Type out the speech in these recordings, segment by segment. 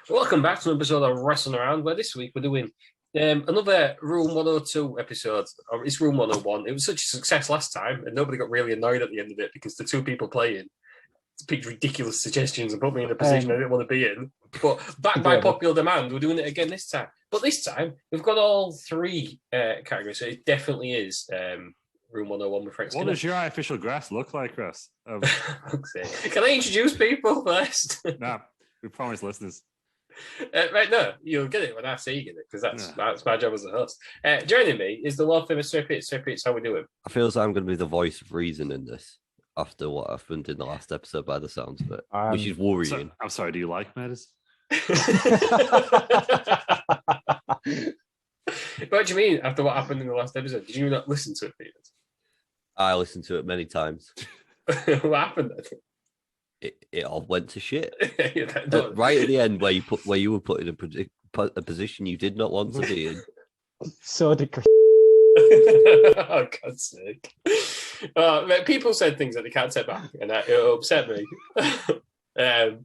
Welcome back to an episode of Wrestling Around, where this week we're doing another Room 102 episode. Or it's Room 101. It was such a success last time, and nobody got really annoyed at the end of it because the two people playing picked ridiculous suggestions and put me in a position I didn't want to be in. But backed by popular demand, we're doing it again this time. But this time, we've got all three categories, so it definitely is Room 101 with Frank Skinner. What does your artificial grass look like, Russ? Can I introduce people first? Nah, we promised listeners. Right, no, you'll get it when I say you get it, because that's my job as a host. Joining me is the world famous Sir Pitts. How we doing? I feel as I'm going to be the voice of reason in this after what happened in the last episode by the sounds of it, which is worrying. I'm sorry, do you like murders? What do you mean after what happened in the last episode? Did you not listen to it, Peters? I listened to it many times. What happened then? It all went to shit. No. Right at the end, where you were put in a position you did not want to be in. So did Chris. Oh, God's sake. People said things that they can't take back, and it upset me.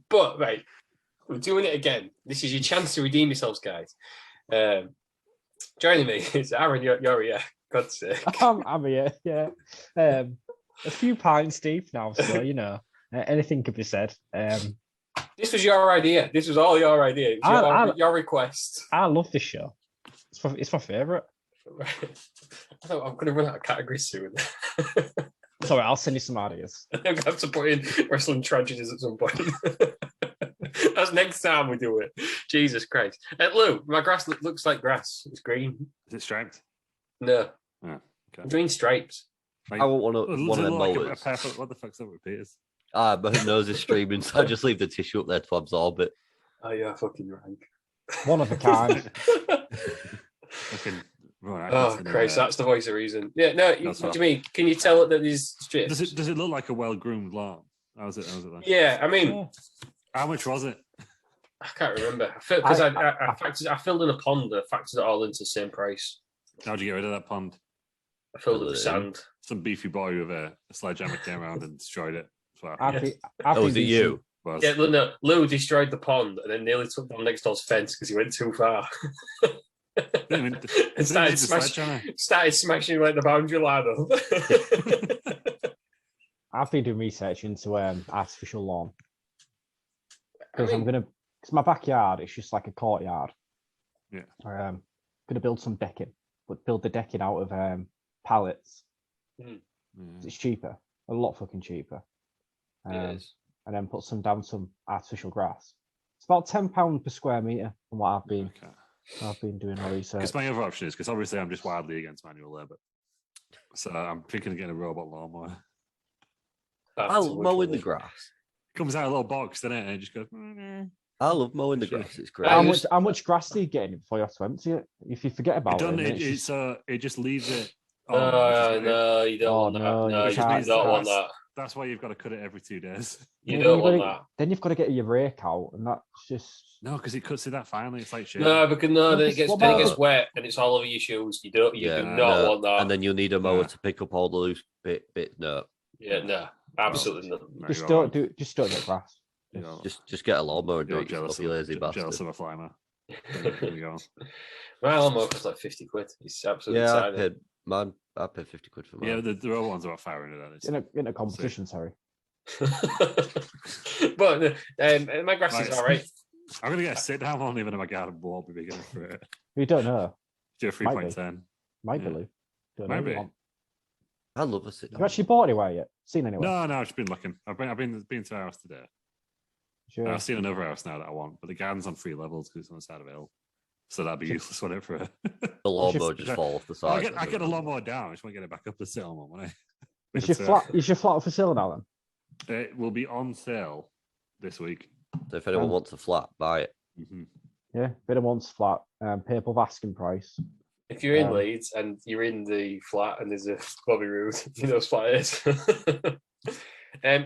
But, right, we're doing it again. This is your chance to redeem yourselves, guys. Joining me is Aaron. You're here. God's sake. I'm here, yeah. A few pints deep now, so, you know, anything could be said. This was your idea. This was all your idea. It was your request. I love this show. It's my favourite. I'm going to run out of categories soon. Sorry, I'll send you some ideas. I'm going to have to put in wrestling tragedies at some point. That's next time we do it. Jesus Christ. Lou, my grass looks like grass. It's green. Is it striped? No. Oh, okay. Green stripes. I want one of them like mowers. what the fuck's up with Peters? My nose is streaming, so I just leave the tissue up there to absorb it. Oh, yeah, fucking rank. One of a kind. Oh, Christ, that's the voice of reason. Yeah, no, what do you mean? Can you tell that these strips? Does it look like a well-groomed lawn? How's it then? Yeah, I mean... How much was it? I can't remember. Because I filled in a pond. I factored it all into the same price. How'd you get rid of that pond? I filled it with sand. Some beefy boy with a sledgehammer came around and destroyed it. Was it you? Yeah, no, Lou destroyed the pond and then nearly took down next door's fence because he went too far. And started smashing like the boundary line up. I've been doing research into artificial lawn. Because my backyard is just like a courtyard. Yeah. I'm gonna build some decking, but build the decking out of pallets. It's cheaper, a lot fucking cheaper. And then put some artificial grass. It's about £10 per square meter from what I've been doing my research. Because my other option is, because obviously I'm just wildly against manual labour, so I'm thinking of getting a robot lawnmower. I love mowing the grass. It comes out a little box, doesn't it? And it just goes. I love mowing the grass. It's great. How much grass do you get in before you have to empty it? If you forget about it just leaves it. No, you don't want that. No, you don't want that. That's why you've got to cut it every 2 days. You don't want that. Then you've got to get your rake out, and that's just because it cuts it that finely. It's like shit. No, because then it gets wet and it's all over your shoes. You do not want that. And then you'll need a mower to pick up all the loose bit. No. Yeah, no, absolutely not. Just don't get grass. Just get a lawnmower and do it yourself, you lazy bastard. Jealous of a flymer. There you go. My lawnmower costs like 50 quid. It's absolutely tiny. I paid 50 quid for mine. Yeah, the other one's about 500. In a competition, sorry. But my grass is all right. I'm going to get a sit-down one even if my garden won't be big enough for it. You don't know. Do a 3.10. Might be. Maybe. I love a sit-down. You actually bought anywhere yet? Seen anywhere? No, I've just been looking. I've been to our house today. Sure. I've seen another house now that I want, but the garden's on 3 levels because it's on the side of a hill. So that'd be useless, wouldn't it, for a... The lawnmower just fall off the side. I get a lawnmower down. I just want to get it back up to sit on one, won't I? Is your flat for sale now then? It will be on sale this week. So if anyone wants a flat, buy it. Mm-hmm. Yeah, if anyone wants a flat, pay above asking price. If you're in Leeds and you're in the flat and there's a Bobby Roode, you know what flat is.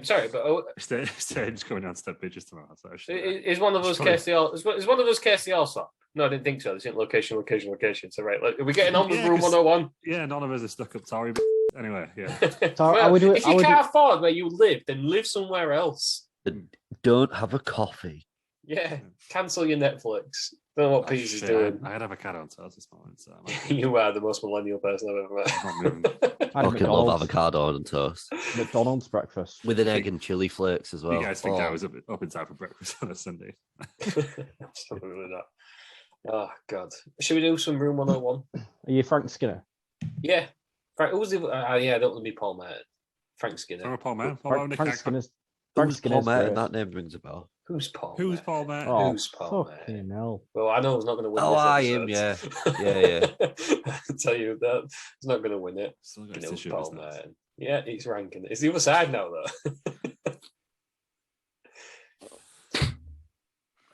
Sorry, but Stage's coming down step pitches tomorrow. So is one of us KCL? Is one of us KCL swap? No, I didn't think so. This isn't location. So right, are we getting on with room 101? Yeah, none of us are stuck up Tory. Anyway, yeah. If you can't afford where you live, then live somewhere else. Don't have a coffee. Yeah, cancel your Netflix. Don't know what Peeves is doing. I had avocado on toast this morning. So you are the most millennial person I've ever met. I fucking love avocado on toast. McDonald's breakfast. With an egg and chili flakes as well. You guys think I was up inside for breakfast on a Sunday? Absolutely not. Oh, God. Should we do some Room 101? Are you Frank Skinner? Yeah. Frank, who's the... yeah, I don't want to be Paul Merton. Frank Skinner. Paul Merton? Frank Skinner's... Who's Paul Merton? That name rings a bell. Who's Paul? Who's Paul Merton? Oh, Who's Paul fucking hell. Well, I know he's not going to win. Oh, I am. Yeah. I tell you that he's not going to win it. Paul Merton. Yeah, he's ranking it. It's the other side now, though.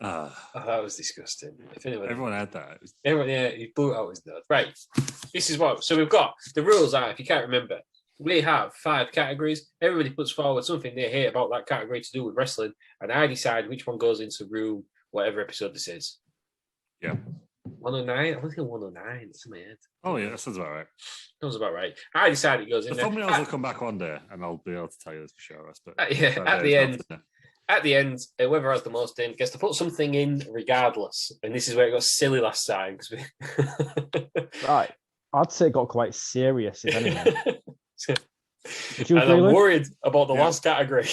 Oh, that was disgusting. Everyone had that. Everyone, yeah, he blew out his nose. Right. This is what. So we've got the rules are. If you can't remember, we have 5 categories. Everybody puts forward something they hate about that category to do with wrestling, and I decide which one goes into room, whatever episode this is. Yeah. 109? I don't think 109. It's in my head. Oh, yeah, that sounds about right. Sounds about right. I decide it goes in there. The thumbnails will come back one day, and I'll be able to tell you this for sure. But at the end, whoever has the most in gets to put something in regardless. And this is where it got silly last time. Right. I'd say it got quite serious, if anything. And I'm worried about the last category.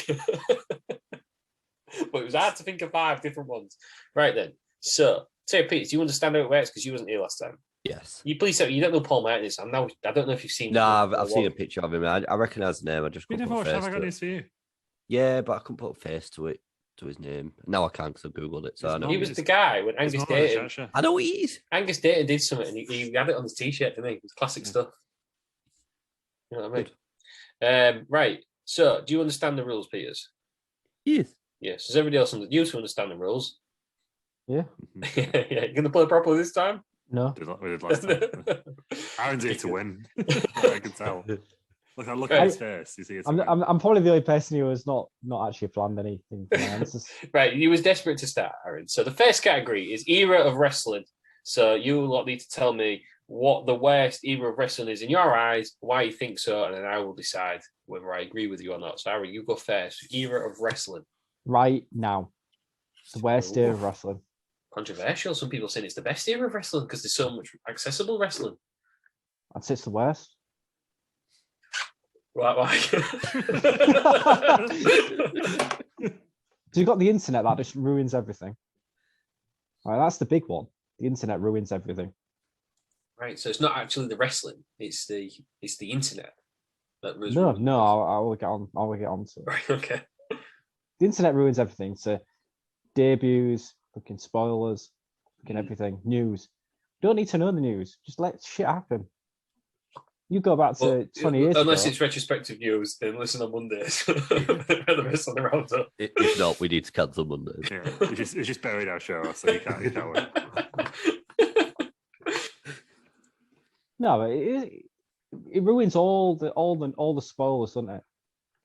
But it was hard to think of 5 different ones. Right then. So, Pete, do you understand how it works? Because you wasn't here last time. Yes. You please you don't know Paul Merton is. I don't know if you've seen. No, I've seen a picture of him. I recognise the name. I just couldn't put a face to it. For you. Yeah, but I couldn't put a face to it, to his name. Now I can because I googled it. So I know he was the guy when Angus Dayton. I know he is. Angus Dayton did something, and he had it on his t-shirt, didn't he? It was classic stuff. You know what I mean? Right. So, do you understand the rules, Peters? Yes. Yes. Does everybody else you to understand the rules? Yeah. Yeah. You're going to play properly this time? No. We did last time. Aaron's here to win. I can tell. Look at his face. I'm probably the only person who has not actually planned anything for my answers. Right, you was desperate to start, Aaron. So the first category is era of wrestling. So you lot need to tell me what the worst era of wrestling is in your eyes, why you think so, and then I will decide whether I agree with you or not. So Aaron, you go first. Era of wrestling. Right now. It's the worst era of wrestling. Controversial. Some people say it's the best era of wrestling because there's so much accessible wrestling. I'd say it's the worst. Why? So you've got the internet that just ruins everything. Right, that's the big one. The internet ruins everything. Right, so it's not actually the wrestling; it's the internet that ruins. No, I will get on. I will get on to it. Right, okay. The internet ruins everything. So debuts, fucking spoilers, fucking everything, news. You don't need to know the news. Just let shit happen. You go back to 20 years unless ago. It's retrospective news, then listen on Mondays. The rest on the roundup. If not, we need to cancel Monday. Yeah, it's just buried our show, so you can't win. No, it ruins all the spoilers, doesn't it?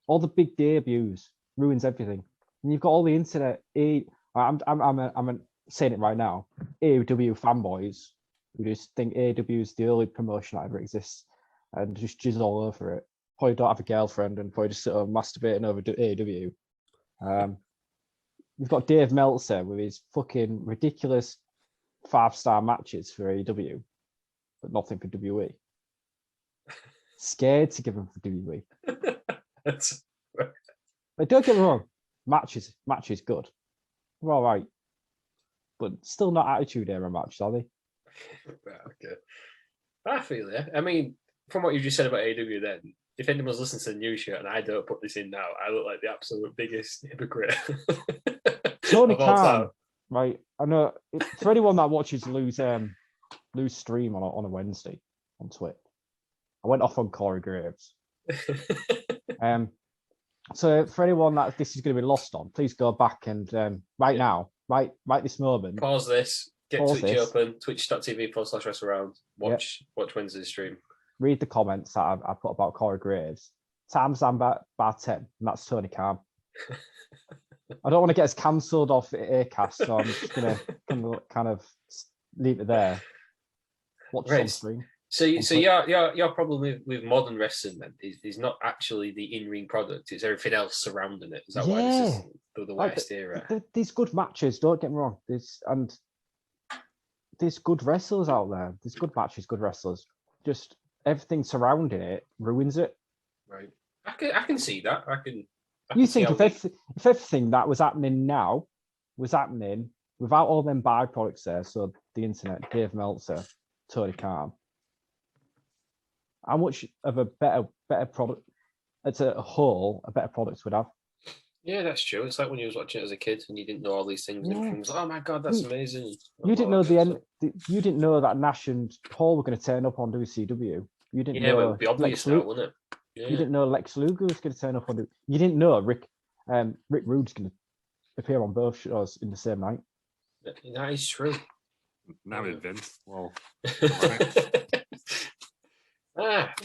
All the big debuts ruins everything. And you've got all the internet. I'm saying it right now. AEW fanboys who just think AEW is the only promotion that ever exists. And just jizz all over it. Probably don't have a girlfriend and probably just sit there masturbating over AEW. You've got Dave Meltzer with his fucking ridiculous 5-star matches for AEW, but nothing for WWE. Scared to give him for WWE. But don't get me wrong, match is good. They're all right, but still not Attitude Era matches, are they? Okay, I feel it. I mean, from what you just said about AEW then, if anyone's listening to the news show and I don't put this in now, I look like the absolute biggest hypocrite. Tony Khan, right? I know for anyone that watches Lou's stream on a Wednesday on Twitch, I went off on Corey Graves. So for anyone that this is going to be lost on, please go back and now, right this moment. Pause this. Get Twitch open. Twitch.tv/wrestleround. Watch Wednesday's stream. Read the comments that I put about Corey Graves. Times I'm bar 10, and that's Tony Khan. I don't want to get us cancelled off Acast, so I'm just gonna kind of leave it there. Watch on stream. So your problem with modern wrestling then is not actually the in-ring product; it's everything else surrounding it. Is that why this is? the worst era. There's good matches. Don't get me wrong. There's good wrestlers out there. There's good matches, good wrestlers. Just everything surrounding it ruins it. Right. I can see that. You think if everything that was happening now was happening without all them byproducts there, so the internet, Dave Meltzer, Tony Khan, how much of a better product, as a whole, a better product would have? Yeah, that's true. It's like when you was watching it as a kid and you didn't know all these things. And everything was, oh my god, that's amazing. You didn't know you didn't know that Nash and Paul were going to turn up on WCW. You didn't know. But it would be obvious now, wouldn't it? Yeah. You didn't know Lex Luger was going to turn up on. You didn't know Rick Rude's going to appear on both shows in the same night. That is true. Now with Vince. Well,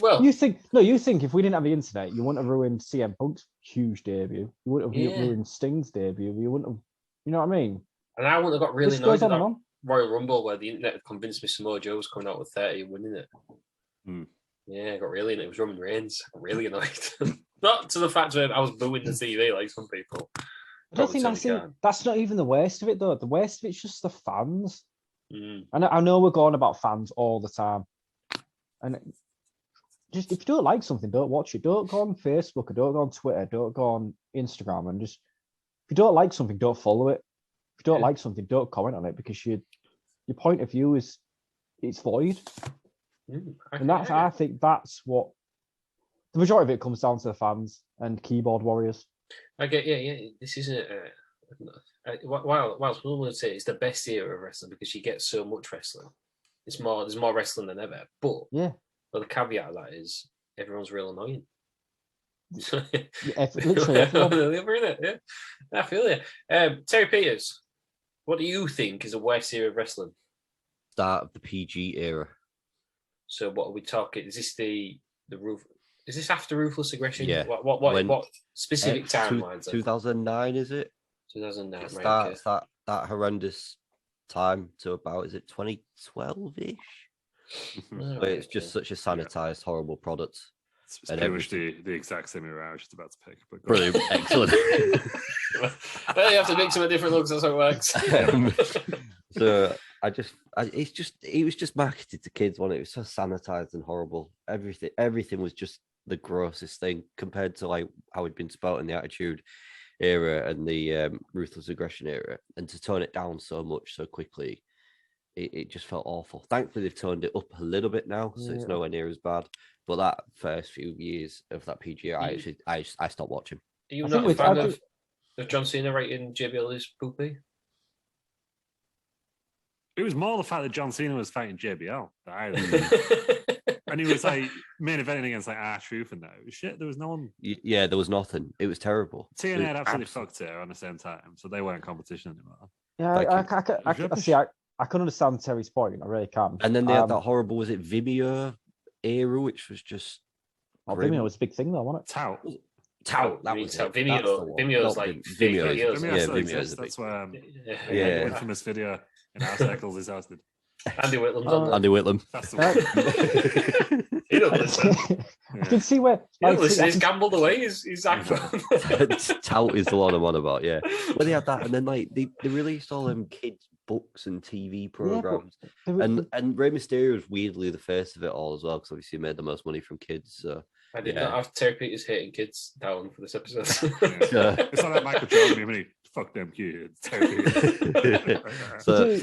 well. You think if we didn't have the internet, you wouldn't have ruined CM Punk's huge debut. You wouldn't have ruined Sting's debut. You wouldn't have. You know what I mean? And I wouldn't have got really annoyed at that Royal Rumble where the internet had convinced me Samoa Joe was coming out with 30 and winning it. Yeah, I got really annoyed. It was Roman Reigns. I got really annoyed. Not to the fact that I was booing the TV like some people. I don't think that's not even the worst of it, though. The worst of it's just the fans. And I know we're going about fans all the time. And just if you don't like something, don't watch it. Don't go on Facebook or don't go on Twitter. Don't go on Instagram. And just if you don't like something, don't follow it. If you don't like something, don't comment on it because your point of view is it's void. And I think that's what the majority of it comes down to the fans and keyboard warriors. I get, this isn't. Whilst we would say it's the best era of wrestling because you get so much wrestling. There's more wrestling than ever. But the caveat of that is everyone's real annoying. Literally everyone. Yeah, I feel you. Terry Peters, what do you think is the worst era of wrestling? Start of the PG era. So what are we talking? Is this the roof? Is this after Ruthless Aggression? Yeah. What specific timelines? 2009, is it? 2009. It starts that horrendous time to about, is it 2012-ish? But it's just such a sanitized, horrible product. It's pretty much the exact same era I was just about to pick. But brilliant, excellent. Well, you have to mix them with different looks. That's how it works. So it was just marketed to kids. It was so sanitized and horrible. Everything was just the grossest thing compared to like how it'd been spelt in the Attitude Era and the Ruthless Aggression era, and to tone it down so much so quickly, it just felt awful. Thankfully, they've toned it up a little bit now, so it's nowhere near as bad. But that first few years of that PG, I stopped watching. Are you not a fan of John Cena writing JBL as poopy? It was more the fact that John Cena was fighting JBL. And he was like main eventing against like R-Truth and that. It was shit. There was no one. Yeah, there was nothing. It was terrible. TNA had absolutely fucked it on the same time, so they weren't competition anymore. Yeah, I can understand Terry's point. I really can. And then they had that horrible, was it Vimeo era, which was just. Vimeo was a big thing though, wasn't it? Tout. That was it. Vimeo's like Vimeo. That's where the infamous video in our circles is hosted. Andy Whitlam's on there. Andy Whitlam. That's the one. He don't listen. I can see where. He's gambled away. He's acting. Tout is the one I'm on about. Yeah, well, they had that, and then like they released all them kids' books and TV programs, and Rey Mysterio was weirdly the first of it all as well, because obviously he made the most money from kids. So I did not have Terry Peters hating kids down for this episode. It's not like Michael Jordan. I mean, fuck them kids. So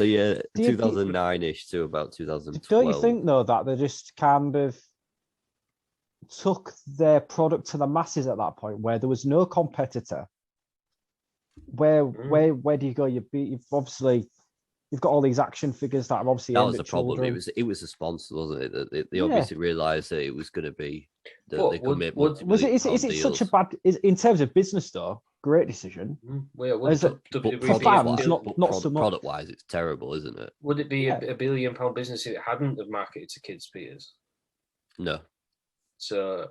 2009-ish to about 2012. Don't you think though that they just kind of took their product to the masses at that point, where there was no competitor? Where do you go? You've got all these action figures that are obviously that was the problem. It was the sponsor, wasn't it? They obviously realised that it was going to be that they could make. Is it such a bad? In terms of business though? Great decision. Not so much. Product wise, it's terrible, isn't it? Would it be a £1 billion business if it hadn't have marketed to kids, Peters? No. So,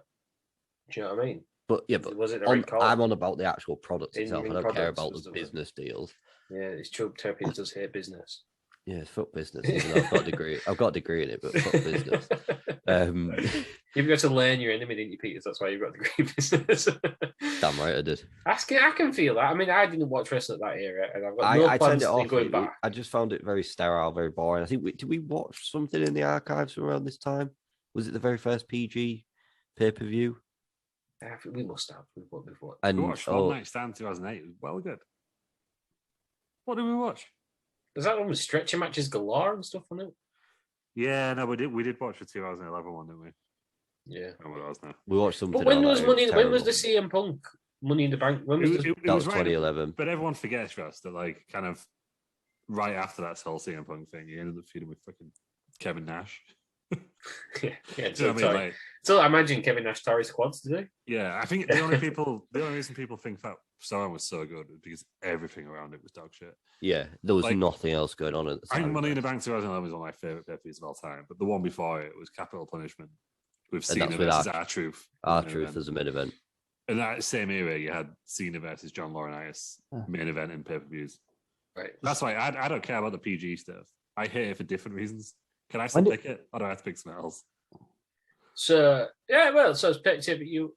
do you know what I mean? But was it the right call? I'm on about the actual product itself. I don't care about the business deals. Yeah, it's true. Terry Peters does hate business. Yeah, it's fuck business. Even though I've got a degree in it, but fuck business. You've got to learn your enemy, didn't you, Peters? That's why you've got a degree in business. Damn right I did. I can feel that. I mean, I didn't watch wrestling at that era, and I've got no I plans turned it in off. going back. I just found it very sterile, very boring. I think did we watch something in the archives from around this time? Was it the very first PG pay-per-view? I think we must have. We've watched before. And We watched One Night Stand 2008. It was well good. What did we watch? Was that one with stretcher matches galore and stuff on it? Yeah, no, we did watch the 2011 one, didn't we? Yeah. I don't know what it was now. we watched something. But when was like Money? that. When was the CM Punk Money in the Bank? When was It That was right 2011. But everyone forgets, Russ, that like kind of right after that whole CM Punk thing, he ended up feuding with fucking Kevin Nash. yeah. Do you know what I mean? Like, So I imagine Kevin Nash tore his quads today. yeah, I think the only reason people think that Storm was so good is because everything around it was dog shit. Yeah, there was Like, nothing else going on at the I time. think Money in the Bank 2011 is one of my favorite pay-per-views of all time, but the one before it was Capital Punishment with And Cena that's with versus R-Truth. R-Truth as a main event. In that same era, you had Cena versus John Laurinaitis main event in pay-per-views. Right. That's why I don't care about the PG stuff. I hate it for different reasons. Can I still pick it, or do I have to pick something else? So yeah, well, so it's Peter, but you.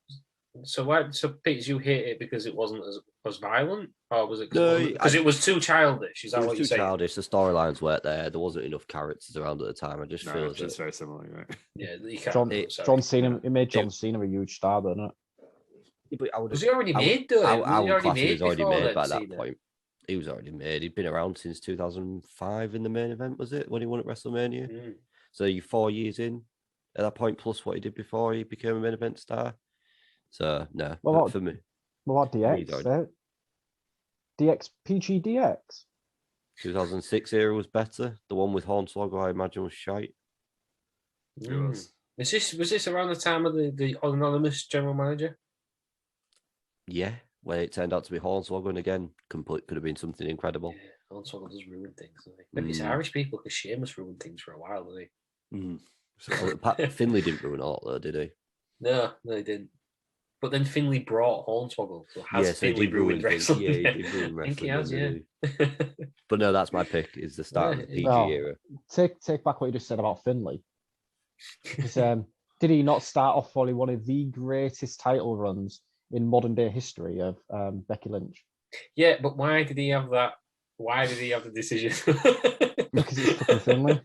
So why? So Peters, you hate it because it wasn't as violent, or was it because it was too childish? Is that what you're saying? Too childish. The storylines weren't there. There wasn't enough characters around at the time. I just feel it's just very similar, right? Yeah, you can't. John Cena. It made John Cena a huge star, didn't it? Yeah, but Was he already made though? I would class he was already made by Cena? that point. He was already made. He'd been around since 2005 in the main event, was it? When he won at WrestleMania. Mm. So you're 4 years in at that point, plus what he did before he became a main event star. So no, Well, for me. Well, what DX? DX PG DX. 2006 era was better. The one with Hornswoggle, I imagine, was shite. It was. Was this around the time of the anonymous general manager? Yeah, when it turned out to be Hornswoggle, and again, could have been something incredible. Yeah, Hornswoggle does ruin things. Maybe it's Irish people because Sheamus ruined things for a while, didn't he? Well, Pat Finlay didn't ruin all though, did he? No, he didn't. But then Finlay brought Hornswoggle. So has so Finlay ruined wrestling? Yeah, he did ruin wrestling. I think he has, yeah. But no, that's my pick, is the start of the PG era. Take back what you just said about Finlay. Did he not start off on one of the greatest title runs in modern day history of Becky Lynch? Yeah, but why did he have that? Why did he have the decision? Because it's fucking Finlay.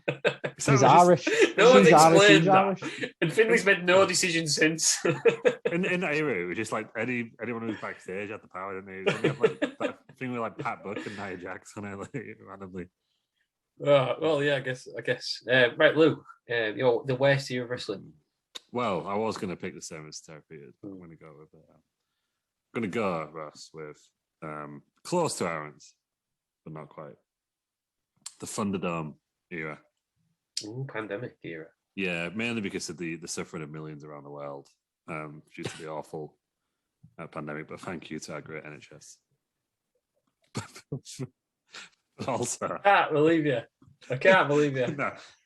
He's Irish. No one's explained that. Irish. And Finlay's made no decision since. in that era, it was just like anyone who was backstage had the power, didn't they? Like that thing with like Pat Buck and Nia Jax on it, like, randomly. Oh, well, yeah, I guess. Right, Lou, you're the worst year of wrestling. Well, I was going to pick the same as Therapy, but I'm going to go with Russ, with close to Aaron's, but not quite. The Thunderdome era. Ooh, pandemic era. Yeah, mainly because of the suffering of millions around the world due to the awful pandemic. But thank you to our great NHS. Also, I can't believe you.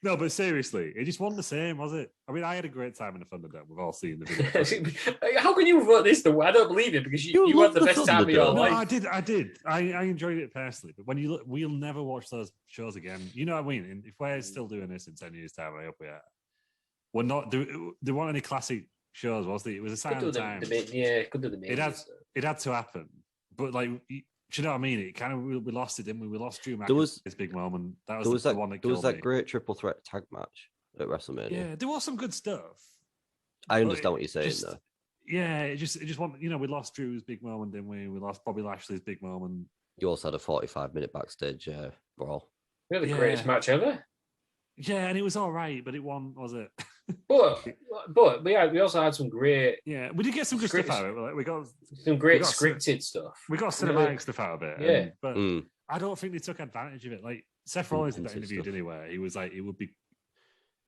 No, but seriously, it just wasn't the same, was it? I mean, I had a great time in the Thunderdome. We've all seen the video. How can you vote this the way? I don't believe it because you had the best time of your life. No, I did. I enjoyed it personally. But when you look, we'll never watch those shows again. You know what I mean? And if we're still doing this in 10 years' time, I hope we are. We're not. There weren't any classic shows, was there? It was a sign of the time. Yeah, could do the main. It had to happen. But like, do you know what I mean? It kind of we lost it, didn't we? We lost Drew McIntyre's big moment. That was the one that there was killed that me. great triple threat tag match at WrestleMania. Yeah, there was some good stuff. I understand what you're saying, though. Yeah, it just want, we lost Drew's big moment, didn't we? We lost Bobby Lashley's big moment. You also had a 45-minute backstage brawl. We had the greatest match ever. Yeah, and it was all right, but it wasn't, was it? But we also had some great. Yeah, we did get some good stuff out of it. We got some great scripted stuff. We got cinematic stuff out of it. Yeah, but I don't think they took advantage of it. Like Seth Rollins in that interview anyway, he was like, it would be.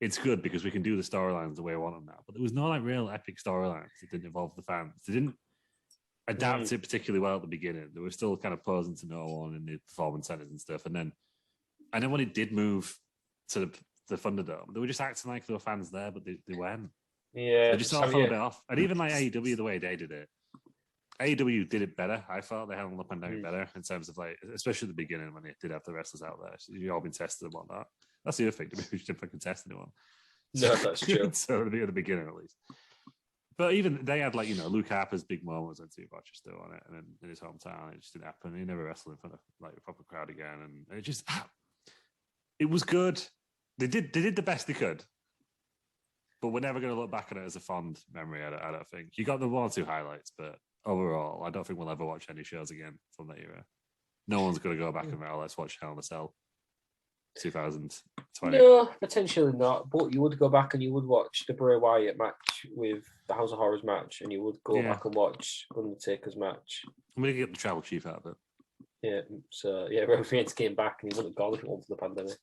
It's good because we can do the storylines the way I want them now. But there was no like real epic storylines that didn't involve the fans. They didn't adapt it particularly well at the beginning. They were still kind of posing to no one in the performance centers and stuff. And then when it did move to the Thunderdome, they were just acting like there were fans there, but they weren't. Yeah, they just all fell a bit off. And even like AEW, the way they did it, AEW did it better. I thought they handled the pandemic better in terms of like, especially at the beginning when they did have the wrestlers out there. So you've all been tested and whatnot. That's the other thing. We didn't fucking test anyone. No, that's true. So at the beginning, at least. But even they had like, Luke Harper's big moments when Steve Rochester on it, and then in his hometown, it just didn't happen. He never wrestled in front of like a proper crowd again, and it just it was good. They did the best they could, but we're never going to look back on it as a fond memory. I don't think you got the 1 or 2 highlights, but overall, I don't think we'll ever watch any shows again from that era. No one's going to go back and go, let's watch Hell in a Cell 2020. No, potentially not. But you would go back and you would watch the Bray Wyatt match with the House of Horrors match, and you would go back and watch Undertaker's match. I'm going to get the tribal chief out of it. Yeah, so Roman Reigns came back and he wouldn't have gone if it wasn't for the pandemic.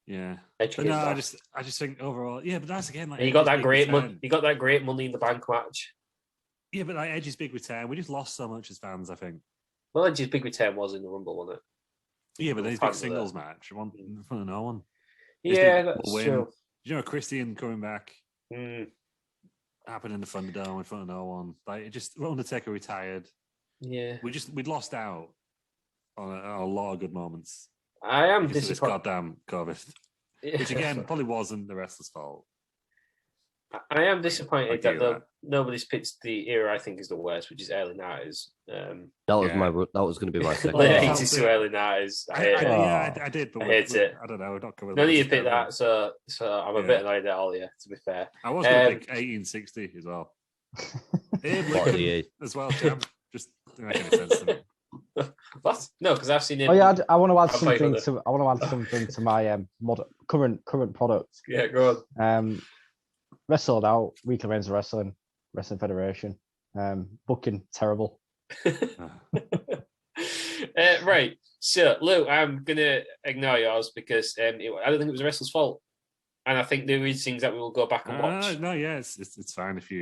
Yeah, Edge but no, I just think overall, yeah, but that's again like you got that great you got that great Money in the Bank match. Yeah, but like Edge's big return, we just lost so much as fans. I think. Well, Edge's big return was in the Rumble, wasn't it? Yeah, but then his big singles match, one in front of no one. Yeah, that's true. Christian coming back happened in the Thunderdome in front of no one. Like it just Undertaker retired. Yeah, we'd lost out on a lot of good moments. I am disappointed. This goddamn COVID, which again probably wasn't the wrestler's fault. I am disappointed that nobody's picked the era I think is the worst, which is early 90s. That was going to be my second. Late 80s to early 90s. I did, but I hate it. I don't know. Not covered. None of you picked that, so I'm a bit annoyed at all of you. To be fair, I was going to pick 1860 as well. As well, champ. Just didn't make any sense to me. What? No, because I've seen him. Oh yeah, I want to add something to. I want to add something to my current product. Yeah, go on. Wrestled out. Weekly Reigns of Wrestling Federation. Booking terrible. Right. So, Lou, I'm gonna ignore yours because I don't think it was the wrestler's fault. And I think there is things that we will go back and watch. No, yeah, it's fine if you.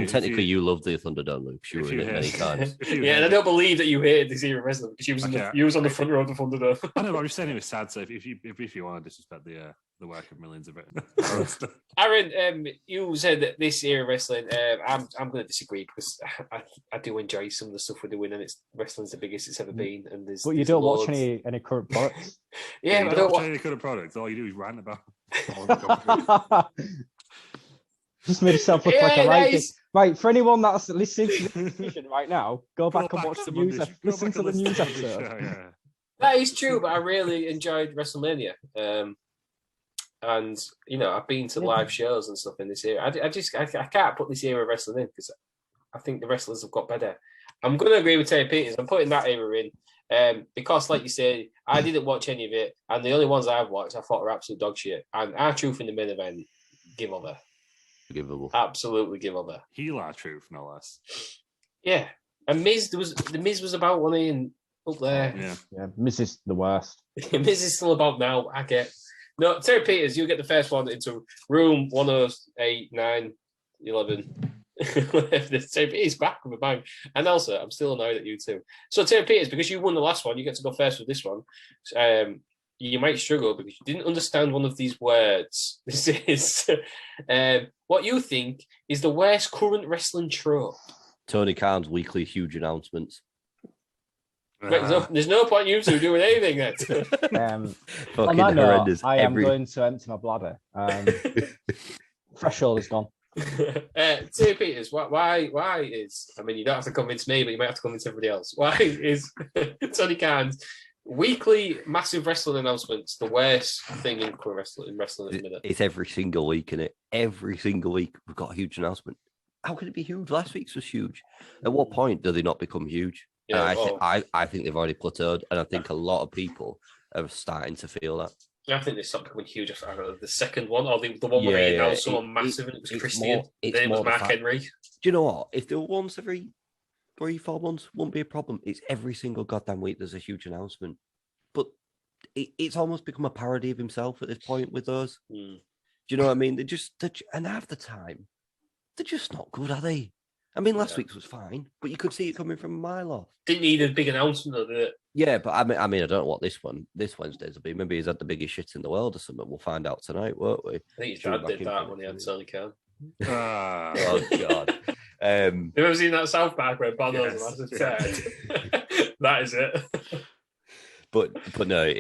Technically, you love the Thunderdome, Luke. You were in it many times. And I don't believe that you hated this era of wrestling because you was on the front row of the Thunderdome. I know, but I'm just saying it was sad. So if you want to disrespect the work of millions of it, Aaron, you said that this era of wrestling. I'm going to disagree because I do enjoy some of the stuff we're doing, and wrestling's the biggest it's ever been. And but you don't watch any current products. Yeah, I don't watch any current products. All you do is rant about. Just made yourself look like a right. For anyone that's listening to this decision right now, go back and watch the news. Listen to the news episode. Yeah. That is true, but I really enjoyed WrestleMania. And I've been to live shows and stuff in this era. I can't put this era of wrestling in because I think the wrestlers have got better. I'm going to agree with Terry Peters. I'm putting that era in because, like you say, I didn't watch any of it, and the only ones I've watched I thought were absolute dog shit. And R-Truth in the main event, give over. Forgivable. Absolutely give over. Heel R-Truth, no less. Yeah, and Miz was about one up there. Yeah, Miz is the worst. Miz is still about now. I get. No, Terry Peters, you get the first one into room 108, 9, 11. Terry Peters back with a bang. And also, I'm still annoyed at you too. So, Terry Peters, because you won the last one, you get to go first with this one. You might struggle because you didn't understand one of these words. This is what you think is the worst current wrestling trope. Tony Khan's weekly huge announcements. There's no point you two doing anything then. Fucking horrendous. I am going to empty my bladder. Threshold is gone. Terry Peters, why is, I mean, you don't have to convince me, but you might have to convince everybody else. Why is Tony Khan's weekly massive wrestling announcements the worst thing in wrestling at the minute? It's every single week, isn't it? Every single week we've got a huge announcement. How can it be huge? Last week's was huge. At what point do they not become huge? Yeah, I think they've already plateaued, and I think a lot of people are starting to feel that. I think they stopped becoming huge after the second one, or the one where he announced someone massive, and it was Christian. His name was Mark Henry. Do you know what? If there were once every 3-4 months, wouldn't be a problem. It's every single goddamn week there's a huge announcement. But it's almost become a parody of himself at this point with those. Do you know what I mean? And half the time, they're just not good, are they? I mean, last week's was fine, but you could see it coming from a mile off. Didn't need a big announcement of it. Yeah, but I mean, I don't know what this Wednesday's will be. Maybe he's had the biggest shit in the world or something. We'll find out tonight, won't we? I think his dad did that when he had Tony Khan. Oh God! You ever seen that South Park where Bono's a massive turd? That is it. But no,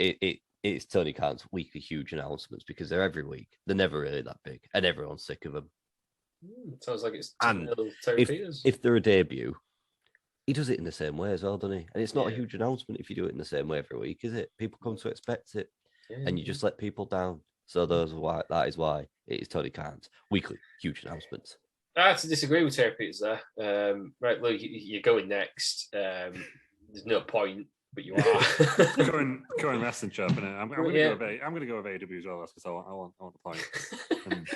it's Tony Khan's weekly huge announcements because they're every week. They're never really that big, and everyone's sick of them. Sounds like it's And if they're a debut, he does it in the same way as well, doesn't he? And it's not a huge announcement if you do it in the same way every week, is it? People come to expect it, and you just let people down. So that is why it is Tony Khan's weekly huge announcements. I have to disagree with Terry Peters there. Right, look, you're going next. There's no point, but you are. Current wrestling show, and I'm going to go with AW as well. That's because I want the point.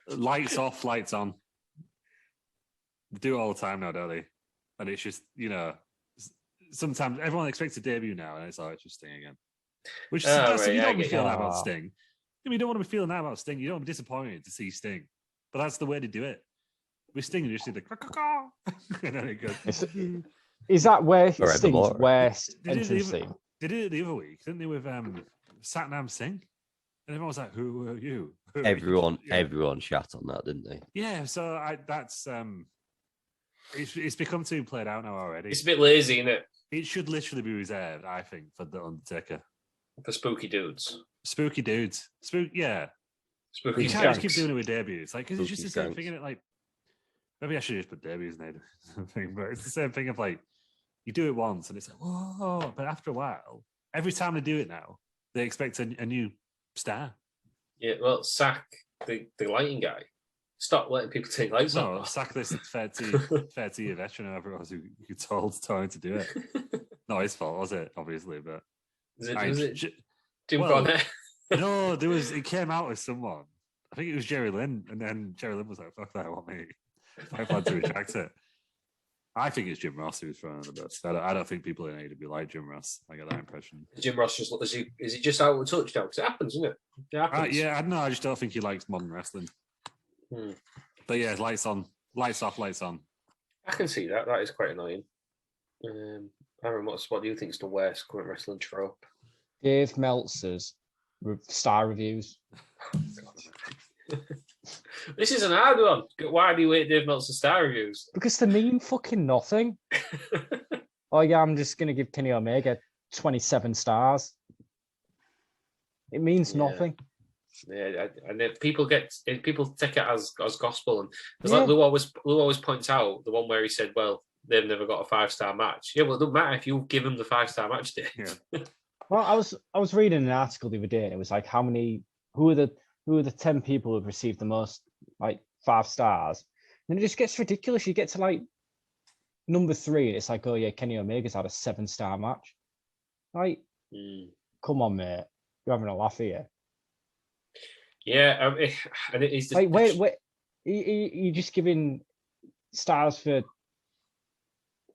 Lights off, lights on. Do it all the time now, don't they? And it's just, sometimes everyone expects a debut now, and it's just Sting again. Which is fantastic. You don't want to be feeling that about Sting. You don't want to be feeling that about Sting. You don't want to be disappointed to see Sting. But that's the way to do it. With Sting, you just see the and then it goes. Is that where Sting's worst entrance theme? They did it the other week, didn't they, with Satnam Singh? And everyone was like, "Who are you?" Everyone shat on that, didn't they? Yeah, so that's it's become too played out now already. It's a bit lazy, isn't it? It should literally be reserved, I think, for the Undertaker. For spooky dudes. Spooky dudes. Yeah. Spooky. You can't just keep doing it with debuts, because it's just the same thing. In it, maybe I should just put debuts in it, something. But it's the same thing of you do it once and it's like, whoa, but after a while, every time they do it now, they expect a new star. Yeah, well, sack the lighting guy. Stop letting people take lights off. No, sack this 30 veteran or whoever it was who told Tony to do it. Not his fault, was it? Obviously, but was it Jim Cornette? No, it came out with someone. I think it was Jerry Lynn, and then Jerry Lynn was like, "Fuck that, I want me." I plan to retract it. I think it's Jim Ross who's throwing the best. I don't think people in AEW like Jim Ross. I get that impression. Jim Ross is he just out of touch now? Because it happens, isn't it? It happens. Yeah, I don't know. I just don't think he likes modern wrestling. But yeah, lights on, lights off, lights on. I can see that. That is quite annoying. Aaron, what do you think is the worst current wrestling trope? Dave Meltzer's star reviews. This is an hard one. Why do you hate Dave Meltzer's star reviews? Because they mean fucking nothing. Oh yeah, I'm just gonna give Kenny Omega 27 stars. It means nothing. Yeah, and people take it as gospel, and like Lou always points out the one where he said, "Well, they've never got a 5-star match." Yeah, well, it doesn't matter if you give them the 5-star match, Dave. Yeah. Well, I was reading an article the other day, and it was like, who are the 10 people who've received the most 5 stars? And it just gets ridiculous. You get to number 3, and it's like, oh yeah, Kenny Omega's had a 7-star match. Come on, mate, you're having a laugh here. Yeah, and it is. Wait, you're just giving stars for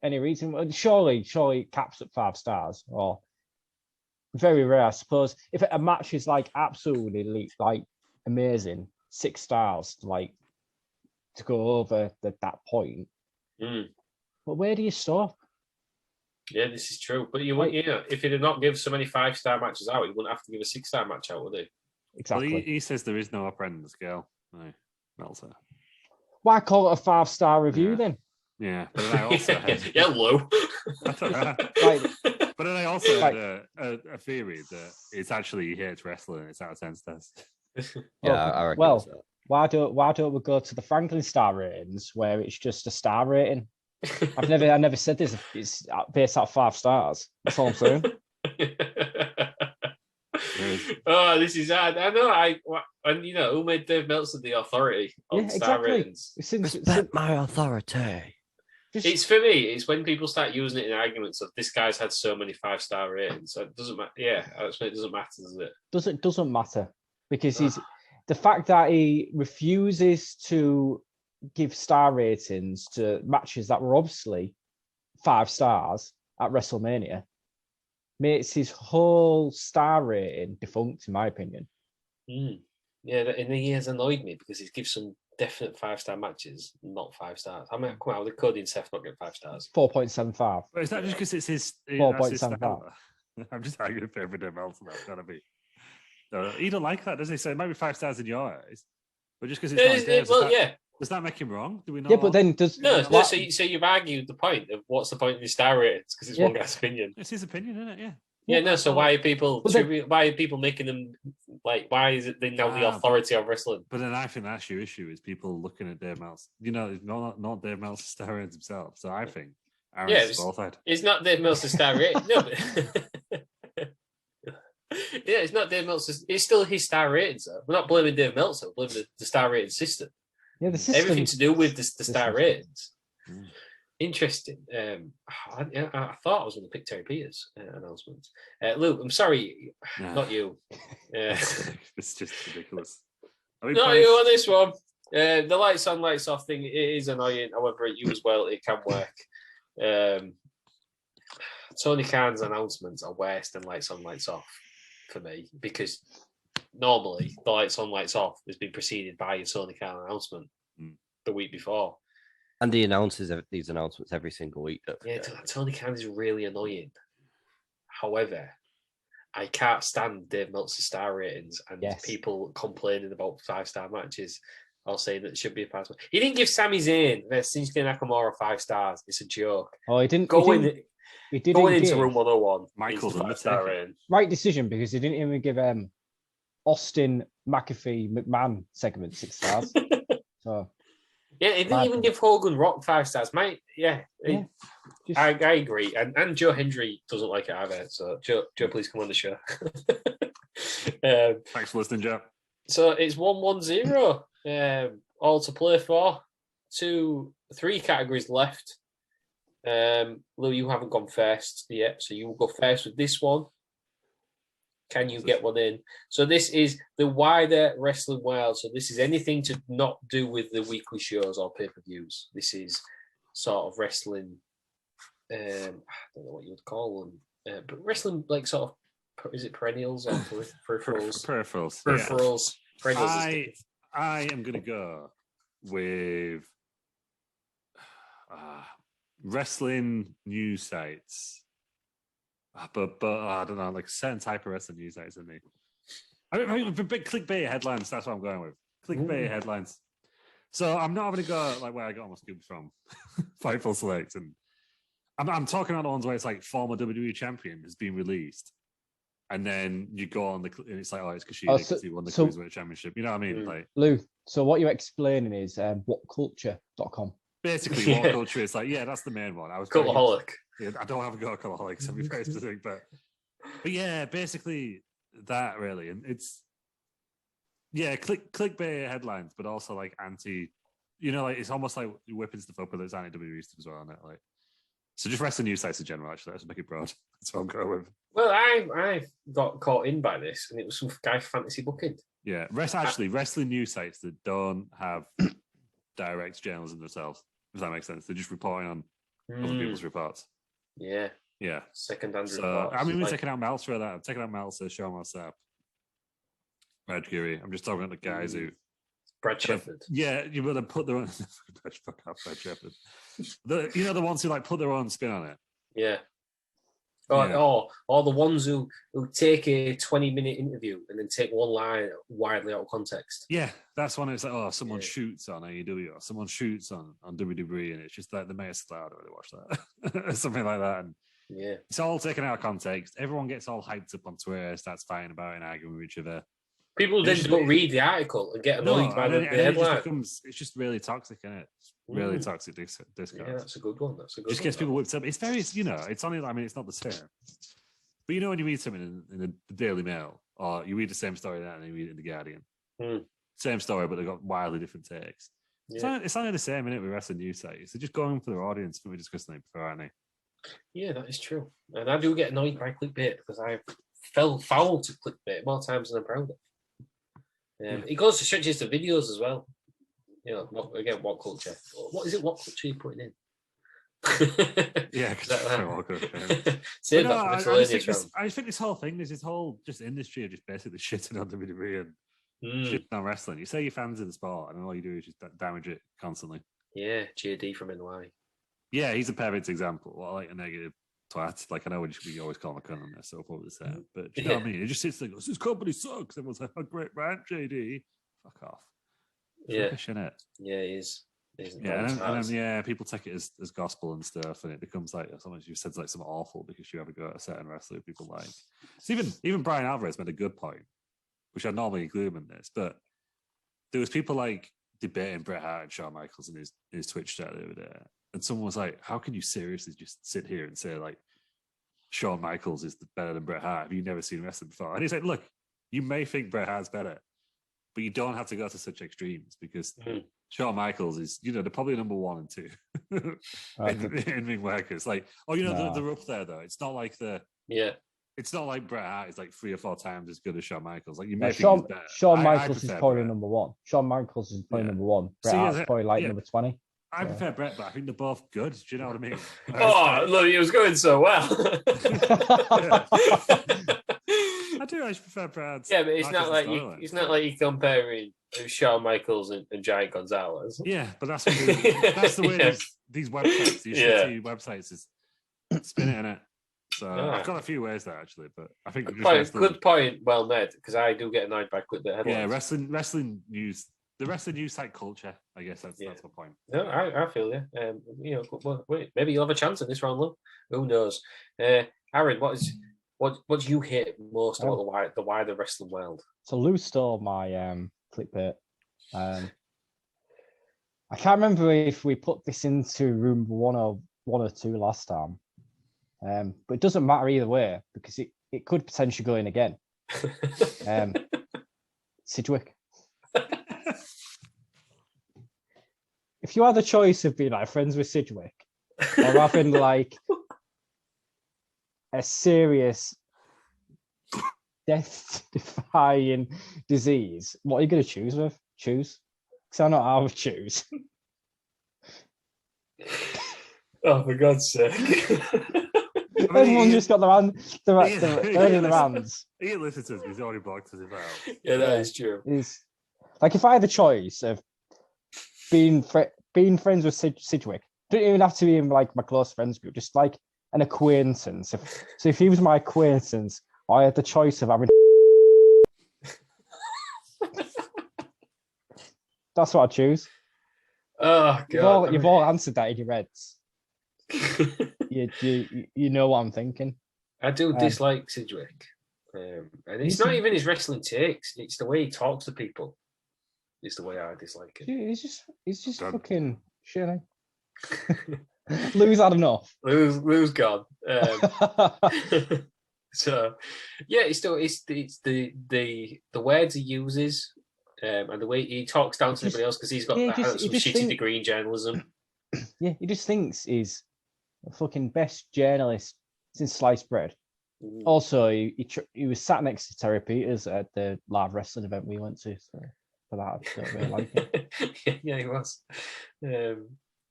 any reason? Surely it caps at 5 stars, or very rare, I suppose. If a match is absolutely elite, amazing, 6 stars, to go over that point. But where do you stop? Yeah, this is true. But if he did not give so many 5-star matches out, he wouldn't have to give a 6-star match out, would he? Exactly. Well, he says there is no upper end of the scale. No, Meltzer. Why call it a 5-star review then? Yeah, but then I also had low. That's all right. But then I also had a theory that it's actually he hates wrestling. It's out of 10 stars. I reckon. Well, why don't we go to the Franklin star ratings where it's just a star rating? I never said this. It's based out 5 stars. That's all I'm saying. Oh, this is hard. I know. Who made Dave Meltzer the authority on star ratings? Respect my authority. It's for me. It's when people start using it in arguments of this guy's had so many 5-star ratings. So it doesn't matter. Yeah, it doesn't matter, does it? Doesn't matter because the fact that he refuses to give star ratings to matches that were obviously 5 stars at WrestleMania makes his whole star rating defunct, in my opinion. Yeah, and he has annoyed me because he's given some definite 5-star matches, not 5 stars. I mean, come on, did Cody and Seth not get 5 stars? 4.75. But is that just because it's his 4.75? I'm just arguing for every damn else. That's gotta be. No, he don't like that, does he? So it might be 5 stars in your eyes, but just because it's not his, Does that make him wrong? Do we know? Yeah, but then does No. So you've argued the point of what's the point of the star ratings because it's one guy's opinion. It's his opinion, isn't it? Yeah. Yeah, no. So why are people? Why are people making them like? Why is it they now the authority of wrestling? But then I think that's your issue: is people looking at Dave Meltzer. You know, not Dave Meltzer star ratings himself. So I think Aaron's qualified. It's not Dave Meltzer star rating. No, but yeah, it's not Dave Meltzer. It's still his star ratings. Though. We're not blaming Dave Meltzer. We're blaming the star rating system. Yeah, the system. Everything to do with the star ratings. Interesting. I thought I was going to pick Terry Peters' announcement. Luke, I'm sorry, not you. It's just ridiculous. Not you on this one. The lights on, lights off thing, it is annoying. However, you as well, it can work. Tony Khan's announcements are worse than lights on, lights off for me because normally the lights on, lights off has been preceded by a Tony Khan announcement the week before. And he announces these announcements every single week. Yeah, Tony Khan is really annoying. However, I can't stand Dave Meltzer's star ratings and people complaining about 5-star matches or saying that it should be a pass. He didn't give Sami Zayn versus Shinsuke Nakamura 5 stars. It's a joke. Oh, he didn't. Going into room 101. Michael's 5-star rating. Right decision because he didn't even give Austin McAfee McMahon segment 6 stars. So. Yeah, he didn't even give Hogan Rock 5 stars, mate. I agree. And Joe Hendry doesn't like it either. So, Joe, please come on the show. Thanks for listening, Joe. So, it's 1-1-0. All to play for. 3 categories left. Lou, you haven't gone first yet. So, you will go first with this one. Can you get one in? So this is the wider wrestling world. So this is anything to not do with the weekly shows or pay-per-views. This is sort of wrestling. I don't know what you would call them, but wrestling like sort of is it perennials or peripherals? Peripherals. Perennials. I am going to go with wrestling news sites. But I don't know, like certain type of wrestling news sites in me. I mean, big clickbait headlines. That's what I'm going with. Clickbait headlines. So I'm not going to go like where I got my scoops from. Fightful Select, and I'm talking about the ones where it's like former WWE champion has been released, and then you go on and it's like, oh, it's Kushida because he won the Cruiserweight Championship. You know what I mean? Like Lou. So what you're explaining is whatculture.com. Basically, what culture is like. Yeah, that's the main one. I was Cultaholic. Yeah, I don't have a go at Cultaholic, so I'm very specific, but yeah, basically that really, and it's clickbait headlines, but also like anti, like it's almost like you're whipping stuff up, but it's anti-WWE stuff as well, isn't it? Like, so just wrestling news sites in general. Actually, let's make it broad. That's what I'm going with. Well, I got caught in by this, and it was some guy fantasy booking. Yeah, wrestling news sites that don't have direct journalism themselves. Does that make sense? They're just reporting on other people's reports. Yeah. Second-hand reports. I'm even taking out Meltzer for that. I'm taking out Meltzer, Sean Mossap, Brad Curie. I'm just talking about the guys who... Brad Shepherd. Yeah, you better put their own... Fuck off, Brad Shepherd. The ones who like put their own spin on it. Yeah. Or the ones who take a 20-minute interview and then take one line widely out of context. Yeah, that's when it's like, someone shoots on AEW or someone shoots on WWE, and it's just like the Mayor's Cloud. I really watch that. Something like that. And it's all taken out of context. Everyone gets all hyped up on Twitter, starts fighting about it and arguing with each other. People then don't read the article and get annoyed by the headline. It's just really toxic, isn't it? Really toxic discourse. Yeah, that's a good one. Just gets people whipped up. It's very, it's only, it's not the same. But when you read something in the Daily Mail, or you read the same story and you read it in the Guardian, same story, but they've got wildly different takes. Yeah. It's only the same, innit, with wrestling news sites. They're just going for their audience when we discussed them before, aren't they? Yeah, that is true. And I do get annoyed by clickbait because I fell foul to clickbait more times than I'm proud of. It goes to stretches to videos as well. Again, what culture? What is it? What culture are you putting in? Yeah, I think this whole thing, there's this whole just industry of just basically shitting on WWE and shitting on wrestling. You say you're fans of the sport, and all you do is just damage it constantly. Yeah, JD from NY. Yeah, he's a perfect example. Well, like a negative twat. Like I know we always call him a cunt on this, so probably the same. But do you know what I mean? It just sits there, goes, "This company sucks." Everyone's like, "Oh, great rant, JD." Fuck off. rubbish, isn't it? Yeah, it is. Yeah, and then people take it as gospel and stuff, and it becomes like sometimes you've said like something awful because you have a go at a certain wrestler people like. So even Brian Alvarez made a good point, which I normally include in this, but there was people like debating Bret Hart and Shawn Michaels in his Twitch chat the other day, and someone was like, "How can you seriously just sit here and say like Shawn Michaels is better than Bret Hart? Have you never seen wrestling before?" And he's like, "Look, you may think Bret Hart's better, but you don't have to go to such extremes because Shawn Michaels is, they're probably number 1 and 2 in ring workers. Like, they're up there though. It's not like it's not like Bret Hart is like 3 or 4 times as good as Shawn Michaels. Like you may think he's better. Shawn Michaels is probably number 1. Shawn Michaels is probably number 1. Bret Hart's probably number 20. I prefer Bret, but I think they're both good. Do you know what I mean? Look, he was going so well. I do actually prefer Bret. Yeah, but it's not like you're comparing Shawn Michaels and Giant Gonzalez. Yeah, but that's the way these websites, these shitty websites, is spinning it. So I've got a few ways there actually, but I think good point, well made. Because I do get annoyed by clickbait headlines. Yeah, wrestling news. The wrestling news site culture, I guess that's my point. No, I feel you. Wait, maybe you'll have a chance in this round, look. Who knows? Aaron, what do you hate most about the wider wrestling world? So Lou stole my clickbait. I can't remember if we put this into room 1 or 2 last time, but it doesn't matter either way because it could potentially go in again. Sidgwick. If you had the choice of being like friends with Sidgwick or having like a serious death-defying disease, what are you going to choose? Because I know I would choose. Oh, for God's sake! Everyone just got they're in their hands. He listens to us. He's already blocked us out. Yeah, that is true. Like if I had the choice of being friends with Sidgwick, don't even have to be in like my close friends group, just like an acquaintance. If he was my acquaintance, I had the choice of having. That's what I choose. Oh God! You've all answered that in your heads. you know what I'm thinking. I do dislike Sidgwick, and it's not even his wrestling takes; it's the way he talks to people. It's the way I dislike it. He's just fucking shitting. Lou's had enough. Lou's gone. So yeah, it's the words he uses, and the way he talks down to everybody else because he's got some shitty degree in journalism. Yeah, he just thinks he's the fucking best journalist since sliced bread. Also, he was sat next to Terry Peters at the live wrestling event we went to. So for that, I don't really like it. Yeah, he was.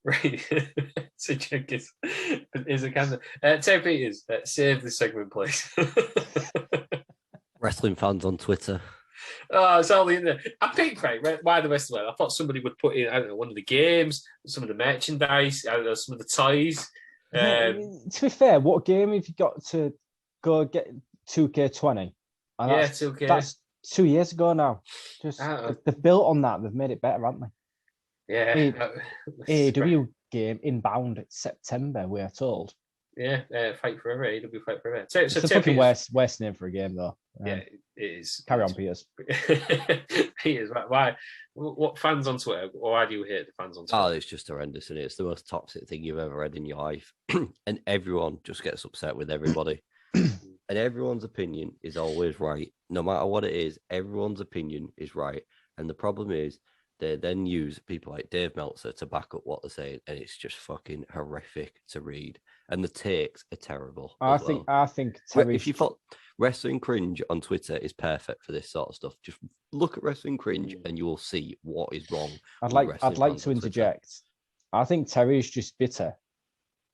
Right. So check is a candidate. Terry Peters, save this segment, please. Wrestling fans on Twitter. Oh, it's all in there. I picked why the rest of it. I thought somebody would put in, I don't know, one of the games, some of the merchandise, I don't know, some of the toys. To be fair, what game have you got to go get 2K20? And 2K. That's 2 years ago now. Just they've built on that. They've made it better, haven't they? Yeah. AEW game inbound at September, we're told. Yeah, Fight Forever, AEW Fight Forever. So it's a fucking worst name for a game, though. Yeah, it is. Carry on, Peters. Peters, why? What fans on Twitter? Why do you hate the fans on Twitter? Oh, it's just horrendous, and it's the most toxic thing you've ever read in your life. And everyone just gets upset with everybody. And everyone's opinion is always right. No matter what it is, everyone's opinion is right. And the problem is, they then use people like Dave Meltzer to back up what they're saying, and it's just fucking horrific to read. And the takes are terrible. I think if you thought Wrestling Cringe on Twitter is perfect for this sort of stuff, just look at Wrestling Cringe and you will see what is wrong. I'd like to interject. I think Terry's just bitter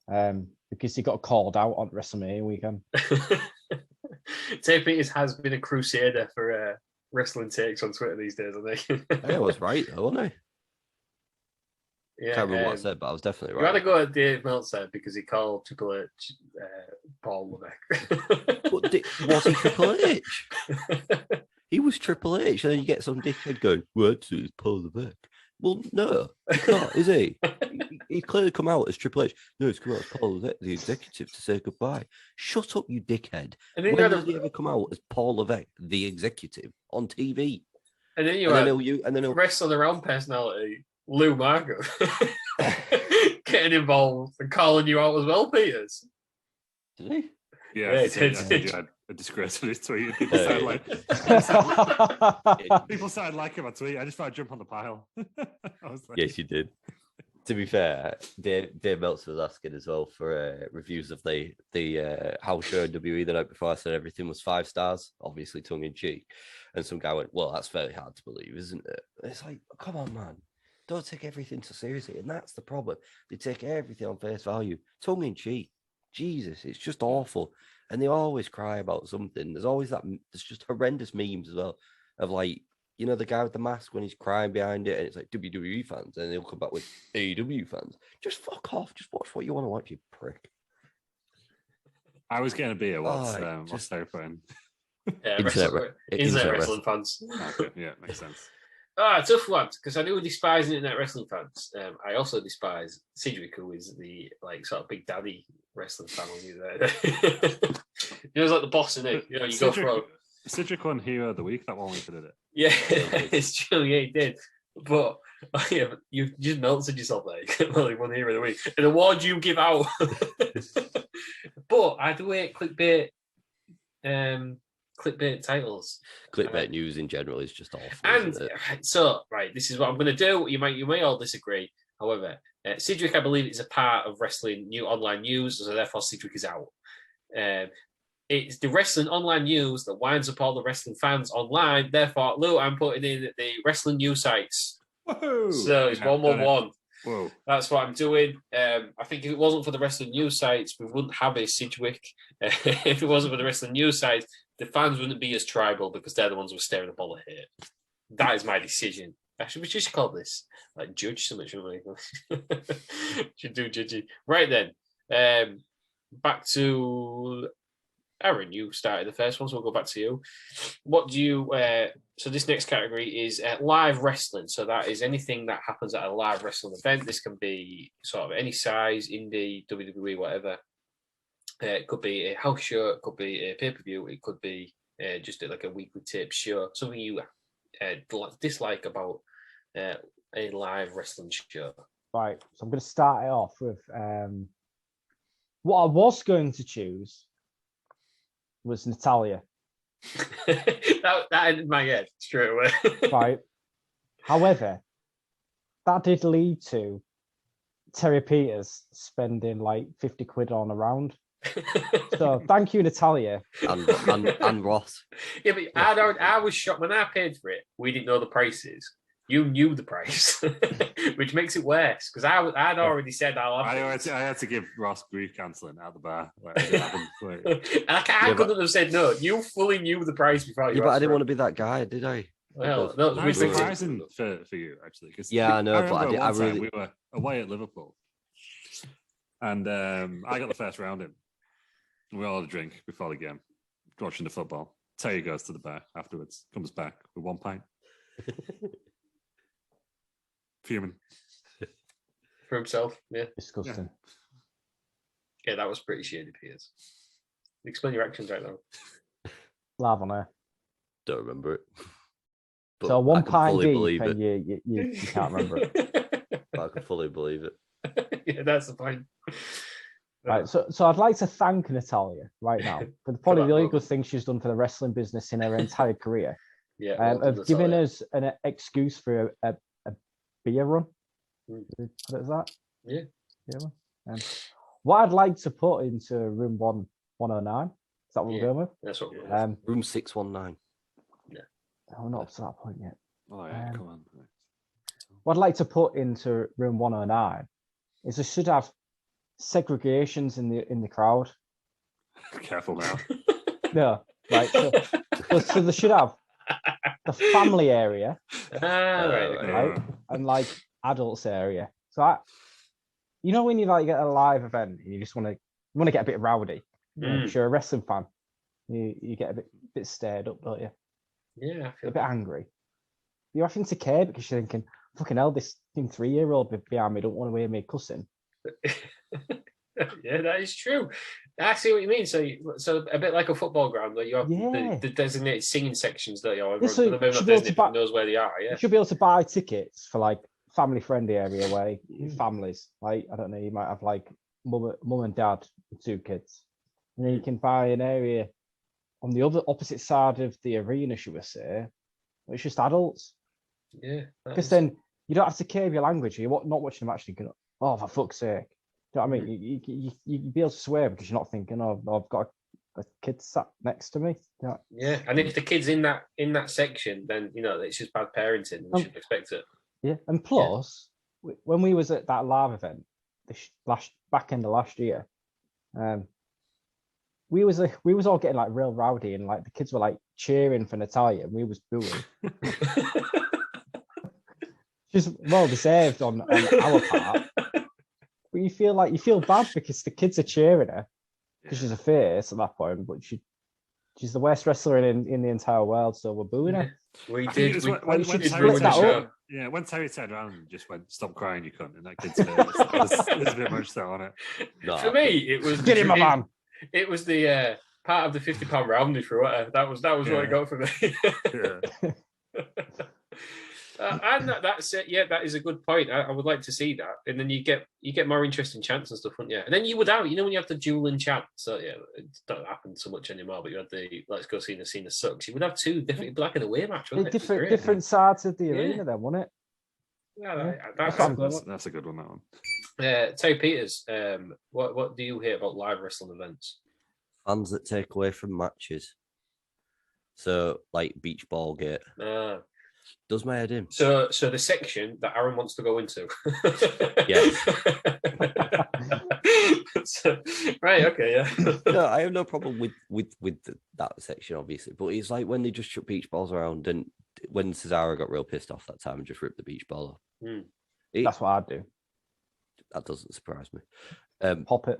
because he got called out on WrestleMania weekend. Terry Peters has been a crusader for wrestling takes on Twitter these days, I think. I was right, though, wasn't I? Yeah, I can't remember what I said, but I was definitely right. You had to go at Dave Meltzer because he called Triple H Paul Levesque. Was he Triple H? He was Triple H, and then you get some dickhead going, "What is Paul Levesque?" Well, no, he's not, is he? He's clearly come out as Triple H. No, he's come out as Paul Levesque, the executive, to say goodbye. Shut up, you dickhead. When has he ever come out as Paul Levesque, the executive, on TV? And then you had wrestling around personality, Lou Marco, getting involved and calling you out as well, Peters. Did he? Yeah, I said you had a disgrace on his tweet. People started liking my tweet. I just thought I'd jump on the pile. Yes, you did. To be fair, Dave Meltzer was asking as well for reviews of the house show in WWE the night before. I said everything was 5 stars, obviously tongue in cheek. And some guy went, "Well, that's very hard to believe, isn't it?" And it's like, come on, man. Don't take everything so seriously. And that's the problem. They take everything on face value, tongue in cheek. Jesus, it's just awful. And they always cry about something. There's always there's just horrendous memes as well of like, you know, the guy with the mask when he's crying behind it and it's like WWE fans and they'll come back with AEW fans. Just fuck off. Just watch what you want to watch, you prick. I was getting a beer. What's terrifying? Yeah, internet wrestling fans. Okay, yeah, makes sense. Tough one, because I do despise internet wrestling fans. I also despise Sidgwick, who is the sort of big daddy wrestling fan on you there. He was like the boss in it. You know, you go through. Sidgwick won Hero of the Week that one week, did it? Yeah, it's true. Yeah, he did. But you just melted yourself there. Well, he won Hero of the Week, an award you give out. But I do hate clickbait titles. Clickbait news in general is just awful. And so, this is what I'm going to do. You may all disagree. However, Sidgwick, I believe, is a part of wrestling new online news, so therefore Sidgwick is out. It's the wrestling online news that winds up all the wrestling fans online. Therefore, Lou, I'm putting in the wrestling news sites. Whoa. So it's 111. Whoa. That's what I'm doing. I think if it wasn't for the wrestling news sites, we wouldn't have a Sidgwick. If it wasn't for the wrestling news sites, the fans wouldn't be as tribal because they're the ones who are staring a ball of hate. That is my decision. Actually, we should call this judge something, shouldn't we? Should do judging. Right then. Back to Aaron. You started the first one, so we'll go back to you. What do you so this next category is live wrestling. So that is anything that happens at a live wrestling event. This can be sort of any size, indie, WWE, whatever. It could be a house show, it could be a pay-per-view, it could be just like a weekly tape show, something you dislike about a live wrestling show. Right, so I'm going to start it off with what I was going to choose was Natalia. that ended my head straight away. Right. However, that did lead to Terry Peters spending like 50 quid on a round. So thank you, Natalia. And Ross. Yeah, but I was shocked when I paid for it. We didn't know the prices. You knew the price, which makes it worse because I'd already said I'll have I had to give Ross grief cancelling at the bar. I couldn't have said no. You fully knew the price before you. Yeah, but I didn't want to be that guy, did I? Well, no, it was surprising for you actually. Yeah, I know, but I really. We were away at Liverpool, and I got the first round in. We all had a drink before the game, watching the football. Terry goes to the bar afterwards, comes back with 1 pint. Fuming. For himself, yeah. Disgusting. Yeah, that was pretty shady, Piers. Explain your actions right now. Live on air. Don't remember it. But so 1 pint deep and you can't remember it. But I can fully believe it. Yeah, that's the point. Right, so I'd like to thank Natalia right now for probably the only good thing she's done for the wrestling business in her entire career. Yeah, of giving us an excuse for a beer run. What is that? Yeah. What I'd like to put into room 109. Is that what we're going with? That's what we're going with. Room 619. Yeah. Oh, not up to that point yet. Oh, yeah, come on. What I'd like to put into room 109 is I should have segregations in the crowd. Careful now. No, right. So they should have the family area, right, and like adults area. So when you like get a live event and you just want to get a bit rowdy. If you're a wrestling fan, you get a bit stirred up, don't you? Yeah, I feel a bit angry. You're having to care because you're thinking, fucking hell, this 3-year-old behind me don't want to hear me cussing. Yeah, that is true. I see what you mean. So a bit like a football ground where you have the designated singing sections that so maybe not designated, but knows where they are. Yeah, you should be able to buy tickets for like family-friendly area where families, like I don't know, you might have like mum and dad and 2 kids, and then you can buy an area on the opposite side of the arena, should we say, it's just adults. Yeah, because then you don't have to care your language. You're not watching them actually going, oh, for fuck's sake. Do you know what I mean? You'd be able to swear because you're not thinking, oh, I've got a kid sat next to me. Yeah, and if the kid's in that section, then it's just bad parenting. We shouldn't expect it. Yeah, and plus, when we was at that live event, back end of last year, we was all getting like real rowdy, and like the kids were like cheering for Natalia, and we was booing. Just well deserved on our part. But you feel bad because the kids are cheering her because she's a face at that point, but she's the worst wrestler in the entire world, so we're booing her. We did. When Terry turned around and just went, "Stop crying, you cunt," and that kid's face. There's a bit much so on it. No, for me, it was get him, my man. It was the part of the £50 rounded for what that was what it got for me. And that's it. Yeah, that is a good point. I would like to see that, and then you get more interesting chants and stuff, wouldn't you? And then you would have, when you have the dueling chant. So yeah, it don't happen so much anymore. But you had the let's go see the sucks. You would have 2 different black and away match, wouldn't it? Different sides of the arena, then, wouldn't it? Yeah, that's a good one. That one. Terry Peters, what do you hear about live wrestling events? Fans that take away from matches. So like beach ball gate. Does my head in. So the section that Aaron wants to go into. Yes. Right. Okay. Yeah. No, I have no problem with that section, obviously, but it's like when they just chuck beach balls around, and when Cesaro got real pissed off that time and just ripped the beach ball off. That's what I'd do. That doesn't surprise me. Pop it.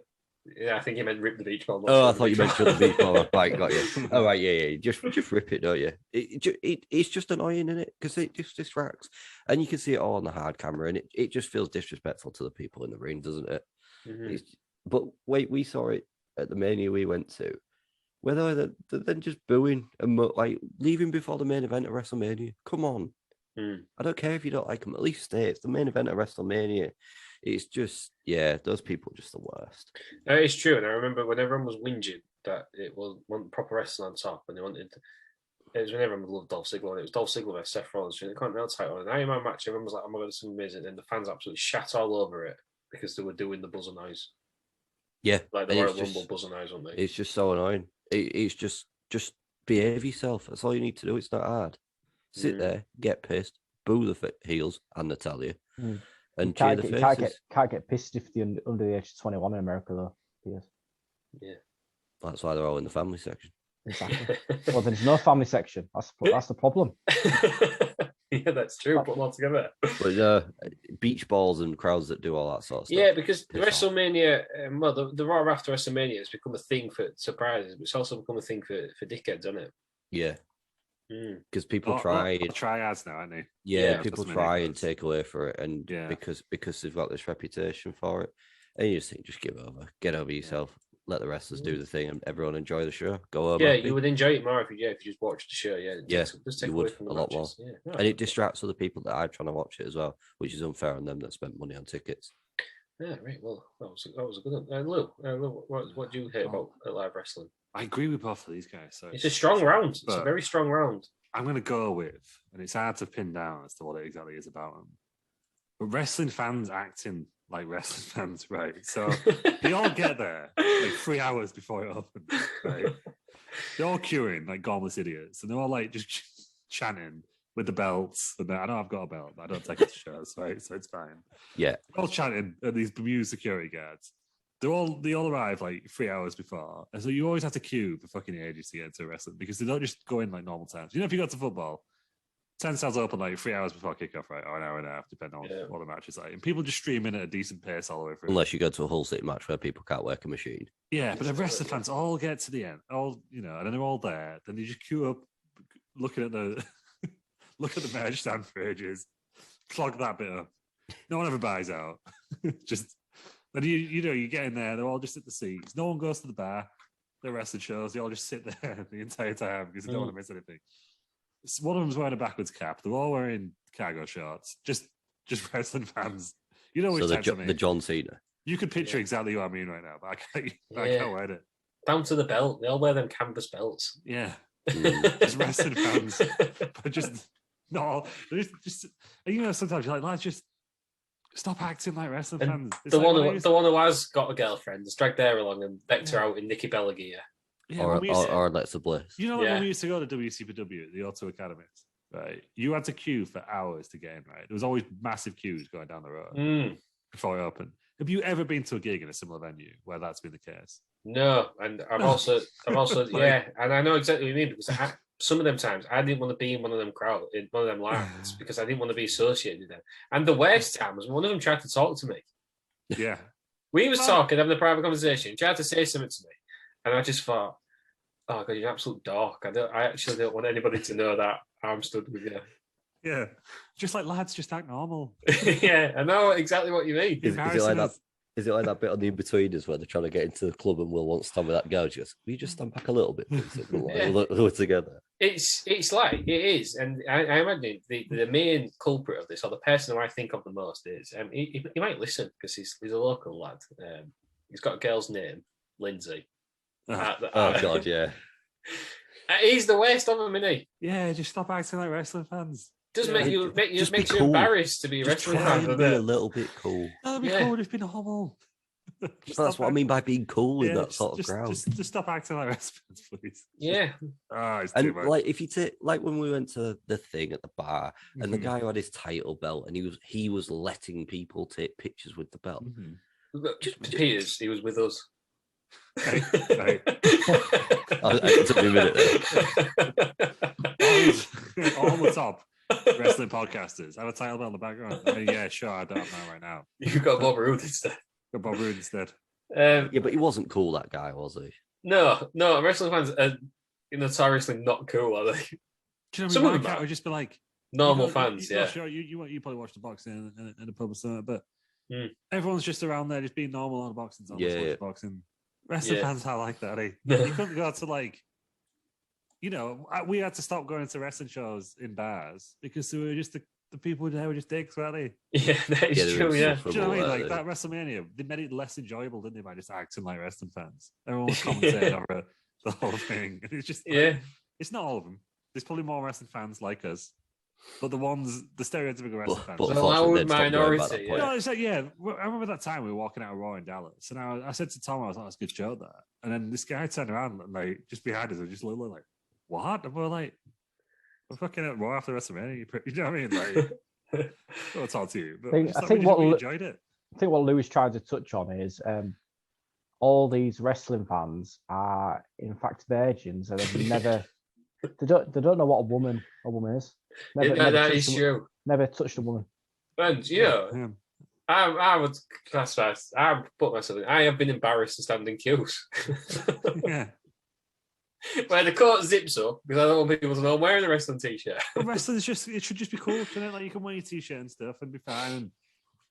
Yeah, I think you meant rip the beach ball. Oh, I thought you meant shut the beach ball off. Right, got you. Oh, right, yeah. Just rip it, don't you? It's just annoying, isn't it? Because it just distracts. And you can see it all on the hard camera, and it just feels disrespectful to the people in the ring, doesn't it? Mm-hmm. But wait, we saw it at the Mania we went to, where they're then just booing and like leaving before the main event of WrestleMania. Come on. I don't care if you don't like them. At least stay. It's the main event of WrestleMania. It's just, those people are just the worst. It's true. And I remember when everyone was whinging that it wasn't proper wrestling on top, and they wanted, it was when everyone loved Dolph Ziggler, and it was Dolph Ziggler versus Seth Rollins during the Continental title. And Iron Man match, everyone was like, oh my God, this is amazing. And the fans absolutely shat all over it because they were doing the buzzer noise. Yeah. Like the Royal Rumble buzzer noise, weren't they? It's just so annoying. It's just behave yourself. That's all you need to do. It's not hard. Sit there, get pissed, boo the heels and Natalia. And cheer the faces. Can't get pissed if you're under the age of 21 in America, though. Yes. Yeah. That's why they're all in the family section. Exactly. Well, there's no family section. That's the problem. Yeah, that's true. Put them all together. But beach balls and crowds that do all that sort of stuff. Yeah, because WrestleMania, the Raw after WrestleMania has become a thing for surprises, but it's also become a thing for dickheads, hasn't it? Yeah. Because people try triads now, aren't they? Yeah, people try and take away for it, and because they've got this reputation for it, and you just think, just give over, get over yourself, let the wrestlers do the thing, and everyone enjoy the show. Go over. Yeah, you would enjoy it more if you just watched the show. Yeah, you would a lot more, and it distracts other people that are trying to watch it as well, which is unfair on them that spent money on tickets. Yeah, right. Well, that was a good one. Lou, what do you hear about live wrestling? I agree with both of these guys. So it's a strong round. It's a very strong round. I'm going to go with, and it's hard to pin down as to what it exactly is about them, but wrestling fans acting like wrestling fans, right? So they all get there like 3 hours before it opens, right? They're all queuing like gormless idiots, and they're all like just chanting with the belts. And I know I've got a belt, but I don't take it to shows, right? So it's fine. Yeah. They're all chanting at these Bermuda security guards. They all arrive like 3 hours before. And so you always have to queue for fucking ages to get into a wrestling because they don't just go in like normal times. You know, if you got to football, 10 cells open like 3 hours before kickoff, right? Or an hour and a half, depending on what the match is like. And people just stream in at a decent pace all the way through. Unless you go to a Hull City match where people can't work a machine. Yeah, but the wrestling fans all get to the end, and then they're all there. Then you just queue up, looking at the merch stand for ages, clog that bit up. No one ever buys out. Just, and you get in there, they're all just at the seats. No one goes to the bar. The rest of the shows, they all just sit there the entire time because they don't want to miss anything. One of them's wearing a backwards cap. They're all wearing cargo shorts. Just wrestling fans. You know which types I mean. The John Cena. You could picture exactly what I mean right now, but I can't wait it. Down to the belt. They all wear them canvas belts. Yeah. Just wrestling fans. But just no. Just sometimes you're like, lads, just stop acting like wrestling fans. The one who has got a girlfriend has dragged her along and decked her out in Nikki Bella gear. Yeah, or Alexa Bliss. You know, when we used to go to WCPW, the Auto Academies, right? You had to queue for hours to get in, right? There was always massive queues going down the road before it opened. Have you ever been to a gig in a similar venue where that's been the case? No, and I'm also and I know exactly what you mean, because some of them times I didn't want to be in one of them lines because I didn't want to be associated with them. And the worst time was one of them tried to talk to me. Yeah. We was talking, having a private conversation, tried to say something to me, and I just thought, oh God, you're an absolute dork. I actually don't want anybody to know that I'm stood with you. Yeah. Just like, lads, just act normal. Yeah, I know exactly what you mean. Is it like that? Is it like that bit on the Inbetweeners where they're trying to get into the club and Will wants to stand with that girl? She goes, will you just stand back a little bit, please? We'll together. It's like, it is. And I imagine the main culprit of this, or the person who I think of the most is, he might listen because he's a local lad. He's got a girl's name, Lindsay. God, yeah. He's the worst of them, isn't he? Yeah, just stop acting like wrestling fans. Makes you cool. Embarrassed to be a wrestling fan. Be a little bit cool. That'd be cool. Just be normal. That's what I mean by being cool in that sort of crowd. Just stop acting like wrestling fans, please. Yeah. It's too much. Like if you take, like when we went to the thing at the bar, and the guy who had his title belt, and he was letting people take pictures with the belt. Peeves, he was with us. Right. It took me a minute there. All the top wrestling podcasters have a title belt in the background. Yeah, sure, I don't know right now. You've got Bob Roode instead. Yeah, but he wasn't cool, that guy, was he? No, wrestling fans are notoriously not cool, are they? Do you know Some of them would just be like normal fans, yeah. Sure, you probably watch the boxing in a pub or something, but everyone's just around there just being normal on the boxing. Boxing. Wrestling fans are like that, eh? You couldn't go to like, we had to stop going to wrestling shows in bars because they were just the people there were just dicks, weren't they? Yeah, that is true, yeah. Do you know what I mean? Like that WrestleMania, they made it less enjoyable, didn't they, by just acting like wrestling fans? Everyone was commentating over the whole thing. And it's just it's not all of them. There's probably more wrestling fans like us. But the stereotypical wrestling fans. The loud minority. Yeah. No, it's like, I remember that time we were walking out of Raw in Dallas, and I said to Tom, I was like, that's a good show there. And then this guy turned around and like just behind us and just looked like, what? And we're like, we're fucking at Raw after WrestleMania. You know what I mean? Like, I'll talk to you. But I think what we enjoyed it. I think what Louis tried to touch on is all these wrestling fans are in fact virgins and have never they don't know what a woman is. That is true. Never touched a woman. And I would classify. I put myself in. I have been embarrassed to stand in queues. Yeah. Where the coat zips up because I don't want people to know I'm wearing a wrestling t-shirt. But wrestling it should just be cool, shouldn't it? Like you can wear your t-shirt and stuff and be fine. And